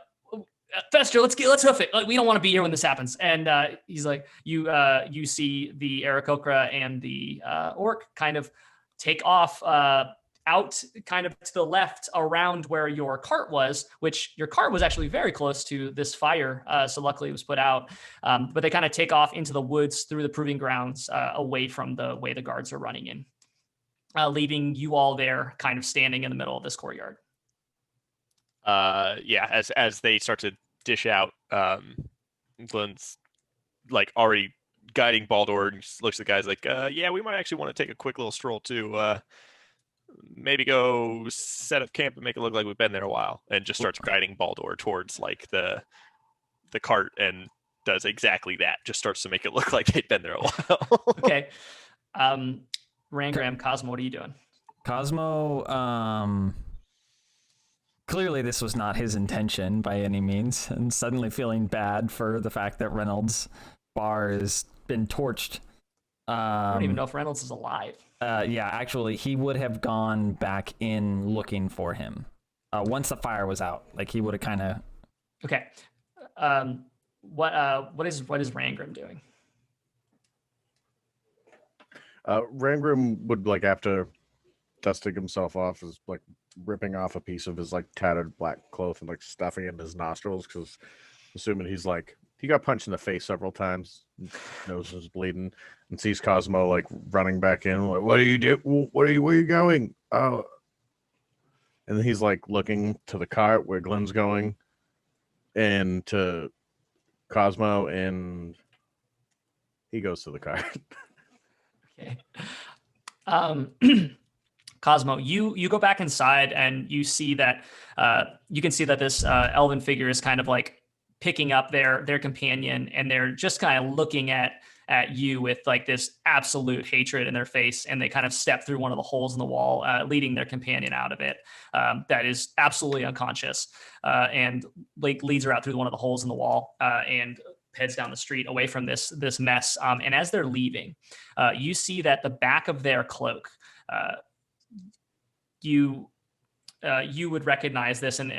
Fester, let's hoof it. We don't want to be here when this happens. And he's like, you see the Aarakocra and the orc kind of take off out kind of to the left around where your cart was, which your cart was actually very close to this fire. So luckily it was put out. But they kind of take off into the woods through the proving grounds away from the way the guards are running in, leaving you all there kind of standing in the middle of this courtyard. As they start to dish out, Glenn's like already guiding Baldur and looks at the guys like, we might actually want to take a quick little stroll too. Maybe go set up camp and make it look like we've been there a while, and just starts guiding Baldur towards like the the cart and does exactly that. Just starts to make it look like they've been there a while. Okay. Rangram, Cosmo, what are you doing? Cosmo, clearly this was not his intention by any means, and suddenly feeling bad for the fact that Reynolds' bar has been torched. I don't even know if Reynolds is alive. Yeah, actually, he would have gone back in looking for him once the fire was out. Like, he would have kind of... Okay. What is Rangram doing? Rangram would, like, after dusting himself off, is like ripping off a piece of his like tattered black cloth and like stuffing it in his nostrils, because assuming he's like, he got punched in the face several times, nose is bleeding, and sees Cosmo like running back in, like, what are you do? Where are you going? Oh, and then he's like looking to the cart where Glenn's going, and to Cosmo, and he goes to the cart. Okay. Cosmo, you go back inside and you see that you can see that this elven figure is kind of like picking up their companion, and they're just kind of looking at you with like this absolute hatred in their face, and they kind of step through one of the holes in the wall, leading their companion out of it. That is absolutely unconscious, and like leads her out through one of the holes in the wall, and heads down the street away from this mess. And as they're leaving, you see that the back of their cloak, you would recognize this, and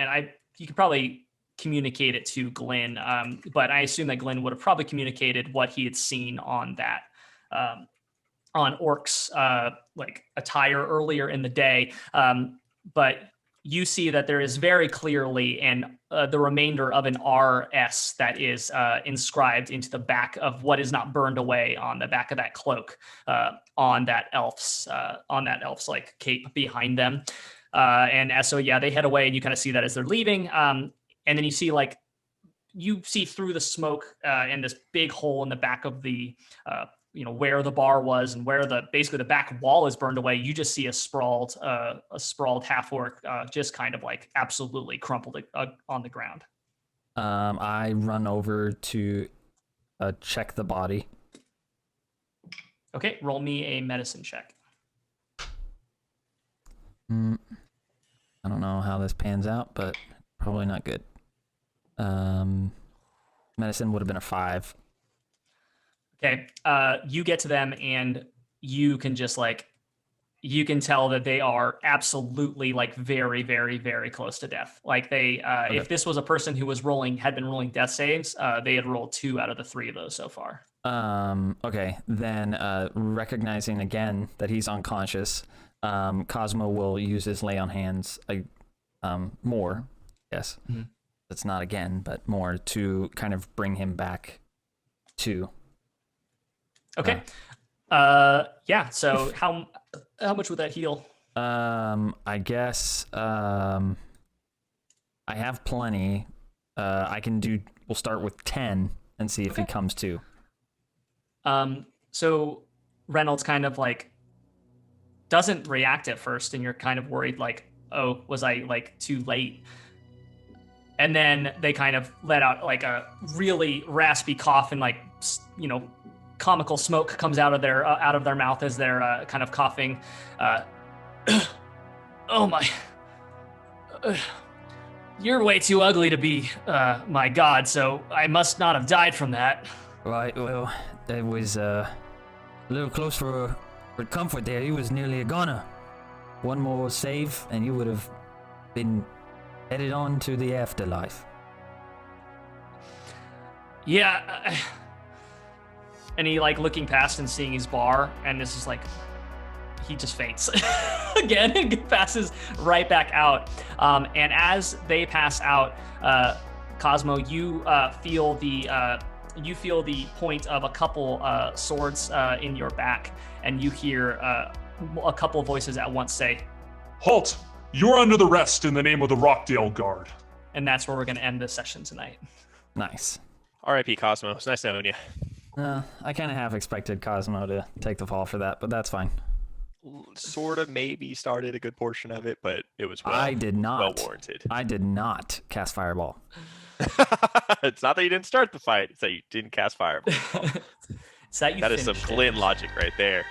you could probably communicate it to Glenn, but I assume that Glenn would have probably communicated what he had seen on that on Orc's like attire earlier in the day, but you see that there is very clearly the remainder of an RS that is inscribed into the back of what is not burned away on the back of that cloak, on that elf's like cape behind them. So yeah, they head away, and you kind of see that as they're leaving. And then you see through the smoke and this big hole in the back of the where the bar was, and where basically the back wall is burned away. You just see a sprawled half orc, just kind of like absolutely crumpled on the ground. I run over to check the body. Okay, roll me a medicine check. I don't know how this pans out, but probably not good. Medicine would have been a 5. Okay, you get to them, and you can just you can tell that they are absolutely like very, very, very close to death. Like they, Okay. If this was a person who had been rolling death saves, they had rolled 2 out of the 3 of those so far. Okay, then recognizing again that he's unconscious, Cosmo will use his lay on hands more. Yes, Mm-hmm. It's not again, but more to kind of bring him back to. Okay. Yeah. So how much would that heal? I guess I have plenty. We'll start with 10 and see if he comes to. So Reynolds kind of like doesn't react at first, and you're kind of worried like, oh, was I like too late? And then they kind of let out like a really raspy cough, and like, comical smoke comes out of their mouth as they're kind of coughing. Oh my, you're way too ugly to be my god, so I must not have died from that. Right, well, it was a little close for comfort there. He was nearly a goner. One more save, and you would have been headed on to the afterlife. Yeah. And he like looking past and seeing his bar, and this is like, he just faints again and passes right back out. And as they pass out, Cosmo, you feel the point of a couple swords in your back, and you hear a couple voices at once say, Halt! You're under the arrest in the name of the Rockdale Guard. and that's where we're going to end this session tonight. Nice. R.I.P. Cosmo. It's nice knowing you. I kind of half expected Cosmo to take the fall for that, but that's fine. Sort of maybe started a good portion of it, but it was well I did not. well warranted. I did not cast Fireball. It's not that you didn't start the fight; it's that you didn't cast fireball. It's that you That is some finished it. Glenn logic right there.